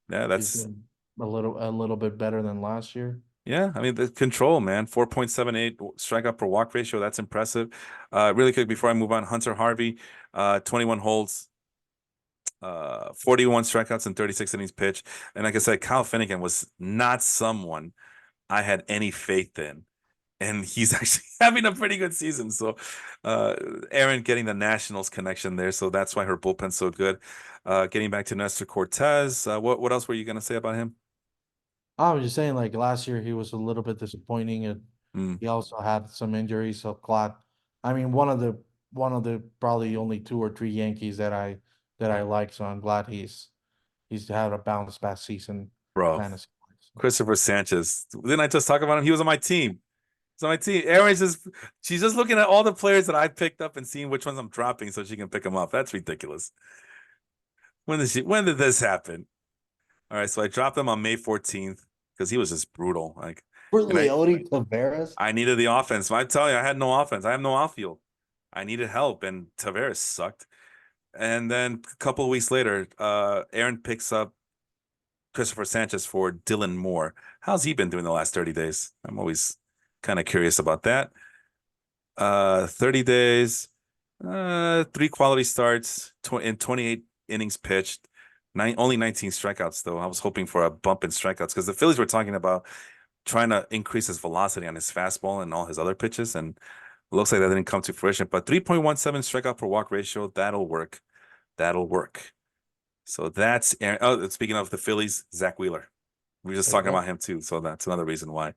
Yeah, He's been a little bit better than last year. Yeah, I mean the control, man. 4.78 strikeout per walk ratio. That's impressive. Really quick before I move on, Hunter Harvey, 21 holds, 41 strikeouts and 36 innings pitched. And like I said, Kyle Finnegan was not someone I had any faith in. And he's actually having a pretty good season. So Aaron getting the Nationals connection there. So that's why her bullpen's so good. Getting back to Nestor Cortez, what else were you gonna say about him? I was just saying, like last year, he was a little bit disappointing, and Mm, he also had some injuries. So glad. I mean, one of the probably only two or three Yankees that I like. So I'm glad he's had a bounce back season bro. fantasy. Christopher Sanchez. Didn't I just talk about him? He was on my team. So my team, Erin's she's just looking at all the players that I picked up and seeing which ones I'm dropping so she can pick them up. That's ridiculous. When did this happen? All right, so I dropped him on May 14th because he was just brutal. Like, For and Leody Taveras, I needed the offense. I'm telling you, I had no offense. I have no outfield. I needed help, and Tavares sucked. And then a couple of weeks later, Aaron picks up Christopher Sanchez for Dylan Moore. How's he been doing the last 30 days? I'm always kind of curious about that. 30 days, three quality starts, in 28 innings pitched, only 19 strikeouts though. I was hoping for a bump in strikeouts because the Phillies were talking about trying to increase his velocity on his fastball and all his other pitches, and it looks like that didn't come to fruition. But 3.17 strikeout per walk ratio, that'll work. That'll work. So that's Aaron. Oh, speaking of the Phillies, Zach Wheeler. We were just there you talking go. about him too. So that's another reason why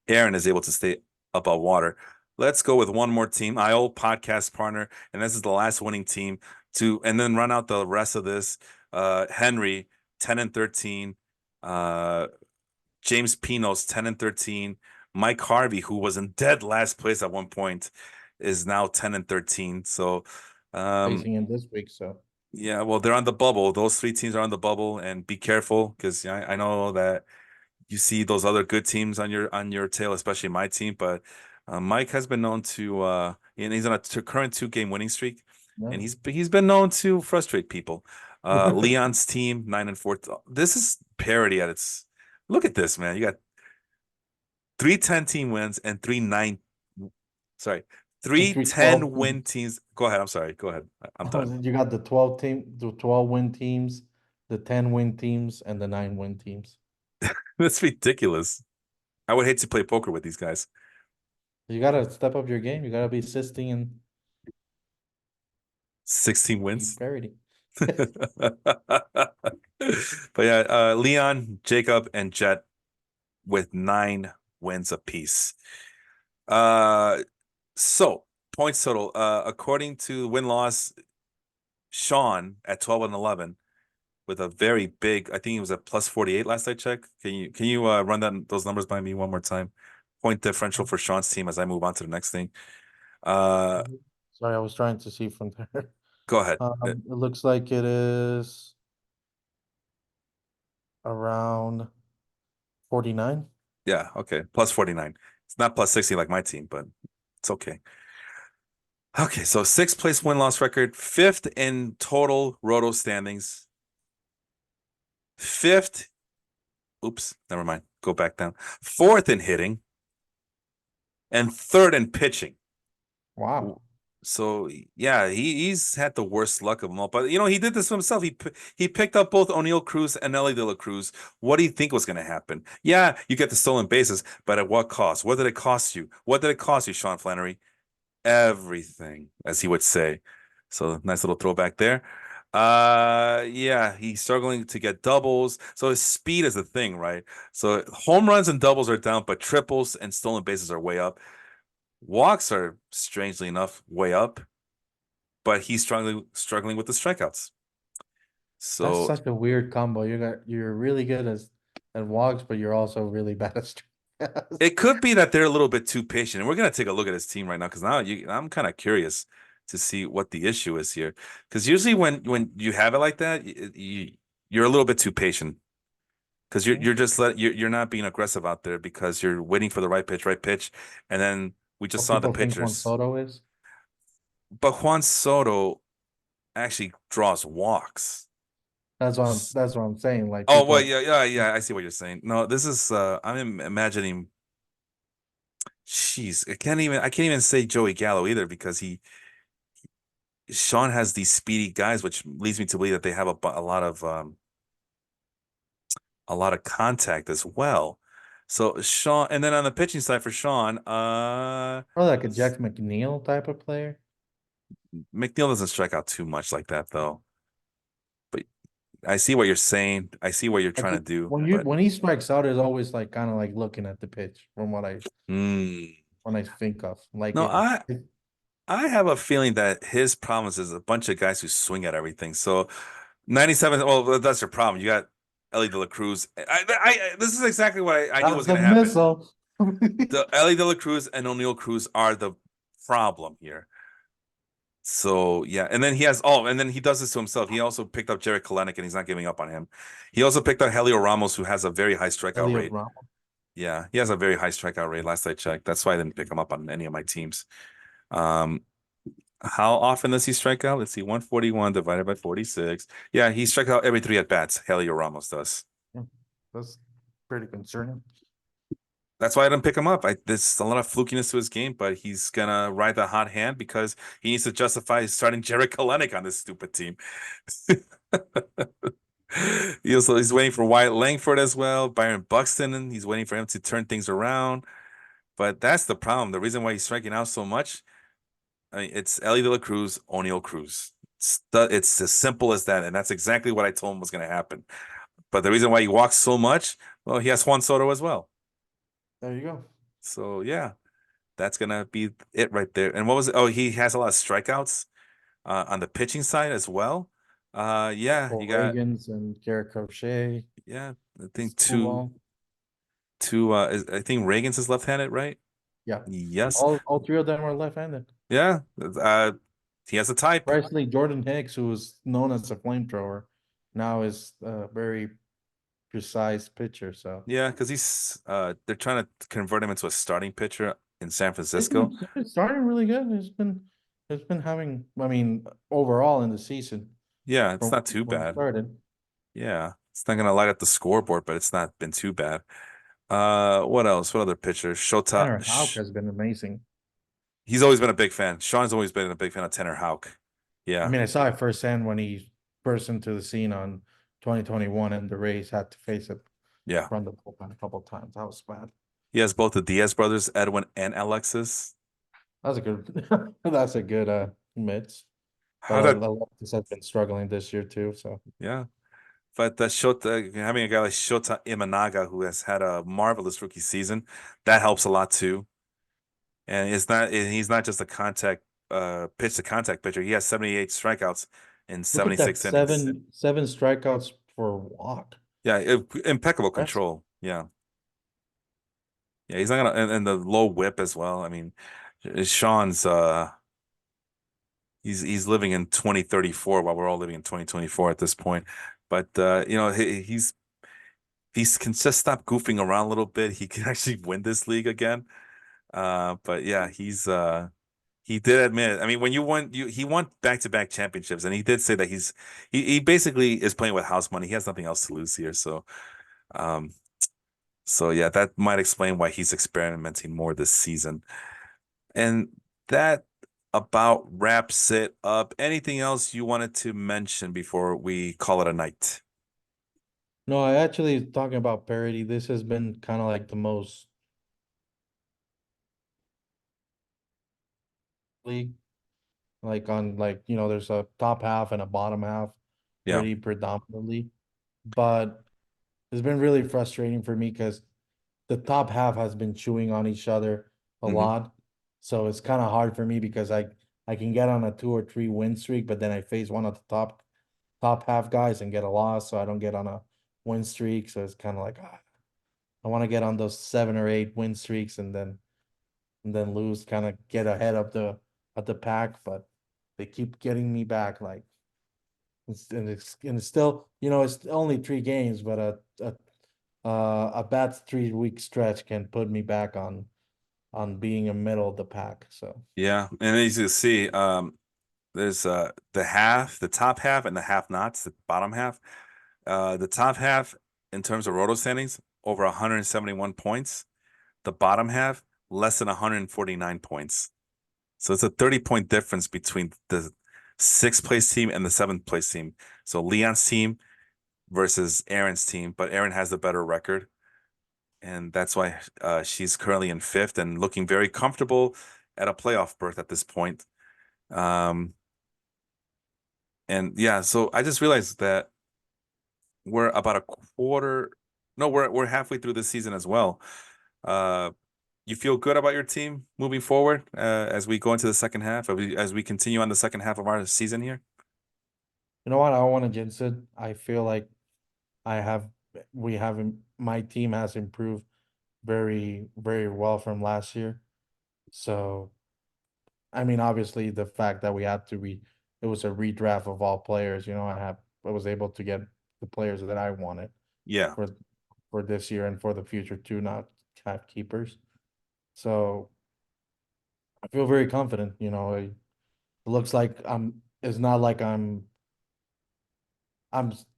Aaron is able to stay above water. Let's go with one more team, my old podcast partner, and this is the last winning team and then run out the rest of this. Henry, 10 and 13. James Pinos, 10 and 13. Mike Harvey, who was in dead last place at one point, is now 10 and 13. So Facing in this week, so yeah, well, they're on the bubble. Those three teams are on the bubble, and be careful because I know that you see those other good teams on your tail, especially my team. But Mike has been known to, and he's on a current 2-game winning streak, yeah. and he's been known to frustrate people. Leon's team 9 and 4. This is parity at its. Look at this, man. You got 3 10-team wins and 3 9. Sorry, And three three 10 12 win teams. teams. Go ahead. I'm sorry. Go ahead. I'm done. You got the 12 win teams, the 10 win teams, and the 9 win teams. That's ridiculous. I would hate to play poker with these guys. You gotta step up your game. You gotta be assisting and 16 be wins. parity. But yeah, Leon, Jacob, and Jet with 9 wins apiece. So points total. According to win loss, Sean at 12 and 11 with a very big. I think he was at plus 48 last I checked. Can you run those numbers by me one more time? Point differential for Sean's team as I move on to the next thing. Uh, Sorry, I was trying to see from there. Go ahead. It looks like it is around 49. Yeah, okay. Plus 49. It's not plus 60 like my team, but it's okay. Okay, so sixth place win-loss record, fifth in total roto standings, fifth. Oops, never mind. Go back down. Fourth in hitting, and third in pitching. Wow. So yeah, he's had the worst luck of them all. But he did this to himself. He picked up both O'Neal Cruz and Ellie De La Cruz. What do you think was going to happen? Yeah, you get the stolen bases, but at what cost? What did it cost you? What did it cost you, Sean Flannery? Everything, as he would say. So nice little throwback there. Yeah, he's struggling to get doubles. So his speed is the thing, right? So home runs and doubles are down, but triples and stolen bases are way up. Walks are strangely enough way up, but he's struggling with the strikeouts. That's So such a weird combo. You're really good at walks, but you're also really bad at strikeouts. it could be that they're a little bit too patient. And we're gonna take a look at his team right now because now I'm kind of curious to see what the issue is here. Because usually when you have it like that, you're a little bit too patient because you're Mhm. you're just you're not being aggressive out there because you're waiting for the right pitch, and then we just What saw the people think Juan pitchers. Soto is. But Juan Soto actually draws walks. That's what I'm saying. Like Oh well, people, yeah. I see what you're saying. No, this is I'm imagining. Jeez, I can't even say Joey Gallo either because Sean has these speedy guys, which leads me to believe that they have a lot of contact as well. So Sean, and then on the pitching side for Sean, probably like a Jack McNeil type of player. McNeil doesn't strike out too much like that though. But I see what you're saying. I see what you're Like trying to do. But when he strikes out, it's always like kind of like looking at the pitch from mm, when I think of like no, I it I have a feeling that his problems is a bunch of guys who swing at everything. So 97, well, that's your problem. You got Ellie De La Cruz. This is exactly what I knew that's was the going to happen. missile. The Ellie De La Cruz and O'Neal Cruz are the problem here. So yeah, and then and then he does this to himself. He also picked up Jared Kelenic, and he's not giving up on him. He also picked up Helio Ramos, who has a very high strikeout Elliot rate. Ramos. Yeah, he has a very high strikeout rate. Last I checked, that's why I didn't pick him up on any of my teams. Um, how often does he strike out? Let's see, 141 divided by 46. Yeah, he strikes out every three at bats. Helio Ramos does. Yeah, that's pretty concerning. That's why I didn't pick him up. There's a lot of flukiness to his game, but he's gonna ride the hot hand because he needs to justify starting Jared Kelenic on this stupid team. He's waiting for Wyatt Langford as well. Byron Buxton, and he's waiting for him to turn things around. But that's the problem. The reason why he's striking out so much, I mean, it's Ellie De La Cruz, O'Neal Cruz. It's as simple as that, and that's exactly what I told him was going to happen. But the reason why he walks so much, well, he has Juan Soto as well. There you go. So yeah, that's gonna be it right there. And what was it? Oh, he has a lot of strikeouts on the pitching side as well. Yeah, For you got Reagans and Garrett Crochet, yeah. I think Skubal. I think Reagan's is left-handed, right? Yeah. Yes. All three of them are left-handed. Yeah. He has a type. Presley Jordan Hicks, who was known as a flamethrower, now is a very precise pitcher. So Yeah, because they're trying to convert him into a starting pitcher in San Francisco. he's been starting really good. He's been having, I mean, overall in the season Yeah, it's from not too when he bad. started. Yeah, it's not gonna light up the scoreboard, but it's not been too bad. What else? What other pitchers? Tanner Houck has been amazing. He's always been a big fan. Sean's always been a big fan of Tanner Houck. I Yeah, mean, I saw it firsthand when he burst into the scene on 2021 and the Rays had to face it yeah. from the bullpen a couple of times. That was bad. He has both the Diaz brothers, Edwin and Alexis. That's a good that's a good mids. But How that? Alexis has been struggling this year too. So Yeah, but Shota having a guy like Shota Imanaga who has had a marvelous rookie season, that helps a lot too. And he's not just a pitch to contact pitcher. He has 78 strikeouts in look at that 76 innings. seven strikeouts for a walk. Yeah, impeccable That's control. Yeah. Yeah, he's not gonna and the low whip as well. I mean, Sean's he's living in 2034 while we're all living in 2024 at this point. But he can just stop goofing around a little bit. He can actually win this league again. But yeah, he did admit. I mean, when he won back-to-back championships, and he did say that he basically is playing with house money. He has nothing else to lose here. Um, so yeah, that might explain why he's experimenting more this season. And that about wraps it up. Anything else you wanted to mention before we call it a night? No, I actually talking about parity. This has been kind of like the most league, like on like there's a top half and a bottom half, Yeah. pretty predominantly. But it's been really frustrating for me because the top half has been chewing on each other a Hmm. lot. So it's kind of hard for me because I can get on a 2 or 3 win streak, but then I face one of the top half guys and get a loss, so I don't get on a win streak. So it's kind of like I want to get on those 7 or 8 win streaks and then lose, kind of get ahead of the pack, but they keep getting me back. Like and it's still it's only 3 games, but a bad 3 week stretch can put me back on being a middle of the pack. So Yeah. And as you see, there's the top half and the half nots, the bottom half. The top half in terms of roto standings, over 171 points. The bottom half, less than 149 points. So it's a 30-point difference between the sixth place team and the seventh place team. So Leon's team versus Aaron's team, but Aaron has the better record. And that's why she's currently in fifth and looking very comfortable at a playoff berth at this point. Um, and yeah, so I just realized that we're about a quarter. No, we're halfway through the season as well. Uh, you feel good about your team moving forward as we go into the second half, as we continue on the second half of our season here? you know what? I don't want to jinx it. I feel like I have we haven't my team has improved very, very well from last year. So I mean, obviously the fact that we had to it was a redraft of all players, I was able to get the players that I wanted Yeah. for for this year and for the future too, not have keepers. So I feel very confident, it looks like it's not like I'm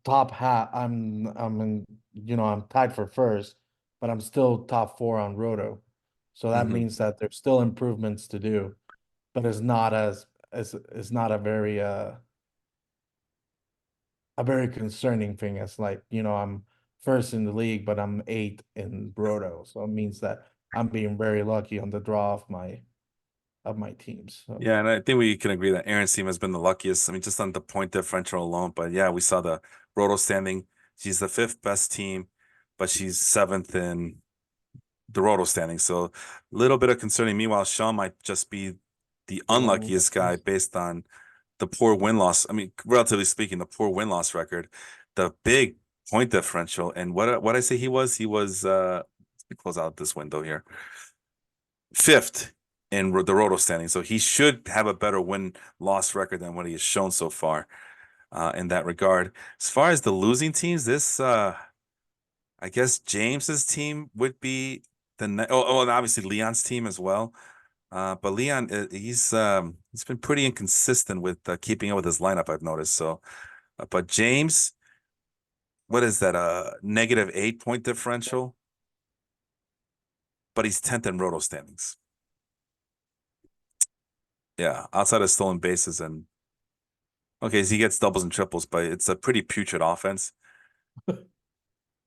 top half. I'm tied for first, but I'm still top four on Roto. So that Hmm. means that there's still improvements to do, but it's not a very concerning thing. It's like, I'm first in the league, but I'm eighth in Roto. So it means that I'm being very lucky on the draw of my teams. So Yeah, and I think we can agree that Aaron's team has been the luckiest. I mean, just on the point differential alone. But yeah, we saw the Roto standing. She's the fifth best team, but she's seventh in the Roto standing. So a little bit of concerning. Meanwhile, Sean might just be the the one unluckiest guy based on the poor win loss. I mean, relatively speaking, the poor win loss record, the big point differential, and what I say he was let me close out this window here. Fifth in the Roto standing. So he should have a better win loss record than what he has shown so far in that regard. As far as the losing teams, this I guess James's team would be and obviously Leon's team as well. But Leon, he's been pretty inconsistent with keeping up with his lineup, I've noticed. So, but James, what is that? Negative 8 point differential, but he's 10th in Roto standings. Yeah, outside of stolen bases and okay, so he gets doubles and triples, but it's a pretty putrid offense.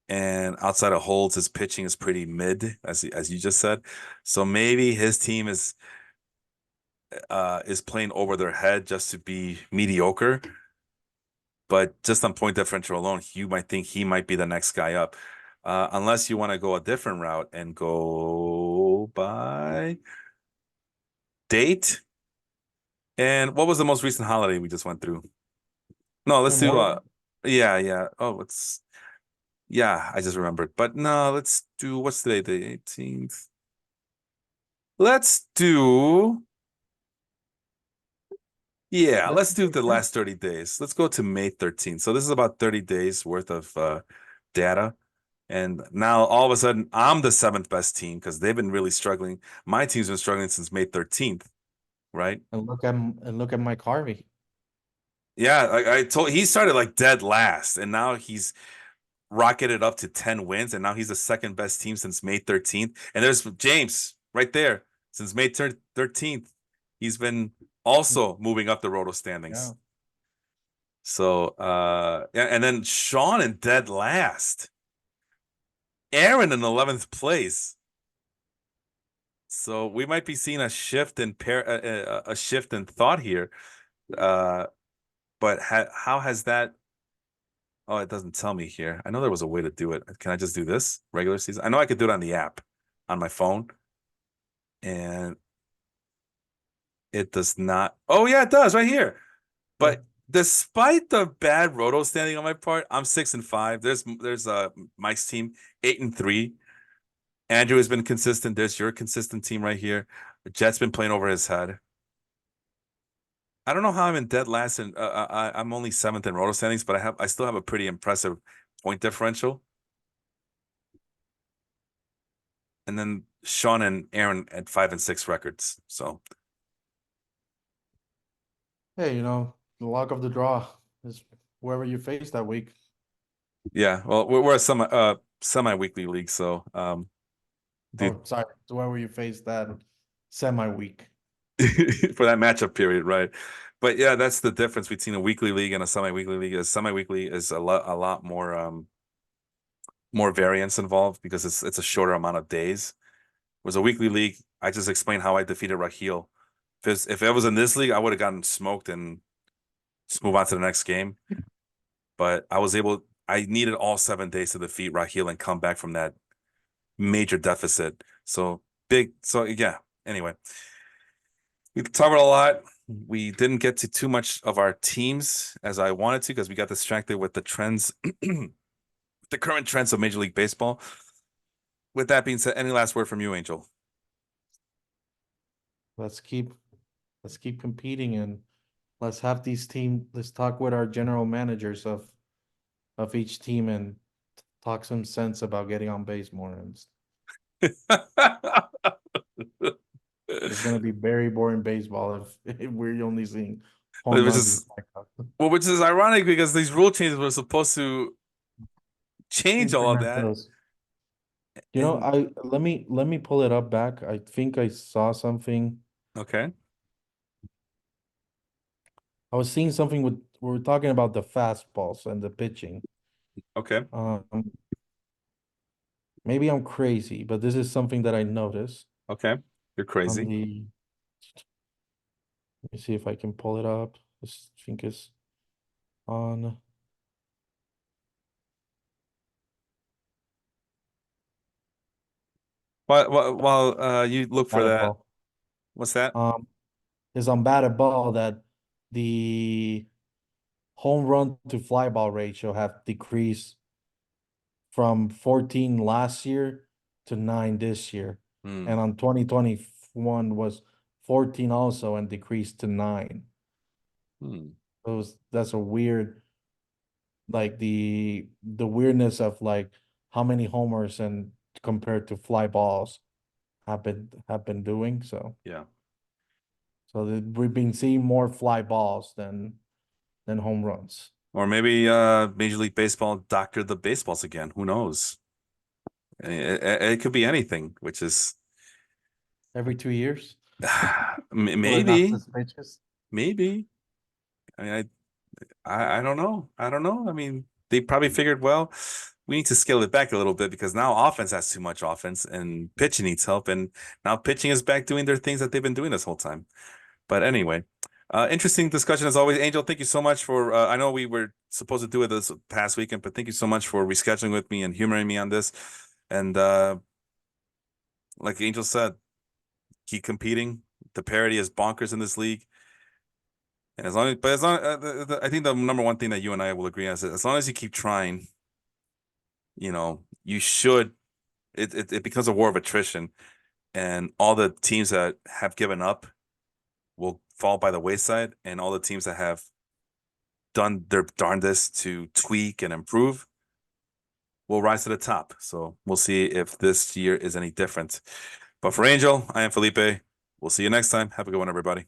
And outside of holds, his pitching is pretty mid, as you just said. So maybe his team is playing over their head just to be mediocre. But just on point differential alone, you might think he might be the next guy up. Unless you want to go a different route and go by date. And what was the most recent holiday we just went through? No, let's do Memorial. yeah, yeah. Oh, it's yeah, I just remembered. But no, let's do what's today, the 18th. Let's do yeah, Let's let's do the last 30 days. Let's go to May 13th. So this is about 30 days worth of data. And now all of a sudden I'm the seventh best team because they've been really struggling. My team's been struggling since May 13th, right? and look at Mike Harvey. Yeah, I told he started like dead last, and now he's rocketed up to 10 wins, and now he's the second best team since May 13th. And there's James right there since May 13th. He's been also moving up the roto Yeah. standings. So yeah, and then Sean in dead last. Aaron in 11th place. So we might be seeing a shift in a shift in thought here. Uh, but how has that? Oh, it doesn't tell me here. I know there was a way to do it. Can I just do this regular season? I know I could do it on the app on my phone, and it does not. Oh yeah, it does right here. Yeah. But despite the bad roto standing on my part, I'm 6-5. There's Mike's team 8-3. Andrew has been consistent. There's your consistent team right here. The Jets been playing over his head. I don't know how I'm in dead last, and I'm only 7th in roto standings, but I still have a pretty impressive point differential. And then Sean and Aaron at 5-6 records. So Hey, the luck of the draw is whoever you face that week. yeah, well, we're a semi-weekly league, so dude, Oh, sorry, whoever you face that semi-week. for that matchup period, right? But yeah, that's the difference between a weekly league and a semi-weekly league. A semi-weekly is a lot more variance involved because it's a shorter amount of days. Was a weekly league. I just explained how I defeated Raheel. If it was in this league, I would have gotten smoked and just move on to the next game. But I needed all 7 days to defeat Raheel and come back from that major deficit. So big. So yeah. Anyway, we covered a lot. We didn't get to too much of our teams as I wanted to because we got distracted with the trends, the current trends of Major League Baseball. With that being said, any last word from you, Angel? Let's keep let's keep competing and let's talk with our general managers of each team and talk some sense about getting on base more. And it's gonna be very boring baseball if we're only seeing home which runs and is strikeouts. which is ironic because these rule changes were supposed to change all of Implement that. those. And I let me pull it up back. I think I saw something. okay, I was seeing something with we were talking about the fastballs and the pitching. okay, Um, maybe I'm crazy, but this is something that I noticed okay. You're on crazy. the. Let me see if I can pull it up. I think it's on While you look for batted that, ball. what's that? Is on batted ball that the home run to fly ball ratio have decreased from 14 last year to 9 this year. Hmm. And on 2021 was 14 also and decreased to 9. Hmm. That's a weird, like the weirdness of like how many homers and compared to fly balls have been doing. Yeah. We've been seeing more fly balls than home runs Or maybe Major League Baseball doctored the baseballs again. Who knows? It could be anything, which is every 2 years. So they're not maybe, suspicious. maybe. I mean, I don't know. I don't know. I mean, they probably figured, well, we need to scale it back a little bit because now offense has too much offense and pitching needs help. And now pitching is back doing their things that they've been doing this whole time. But anyway, interesting discussion as always. Angel, thank you so much for, I know we were supposed to do it this past weekend, but thank you so much for rescheduling with me and humoring me on this. And like Angel said, keep competing. The parity is bonkers in this league. And as long, I think the number one thing that you and I will agree on is that as long as you keep trying, you should. It becomes a war of attrition, and all the teams that have given up will fall by the wayside, and all the teams that have done their darndest to tweak and improve will rise to the top. So we'll see if this year is any different. But for Angel, I am Felipe. We'll see you next time. Have a good one, everybody.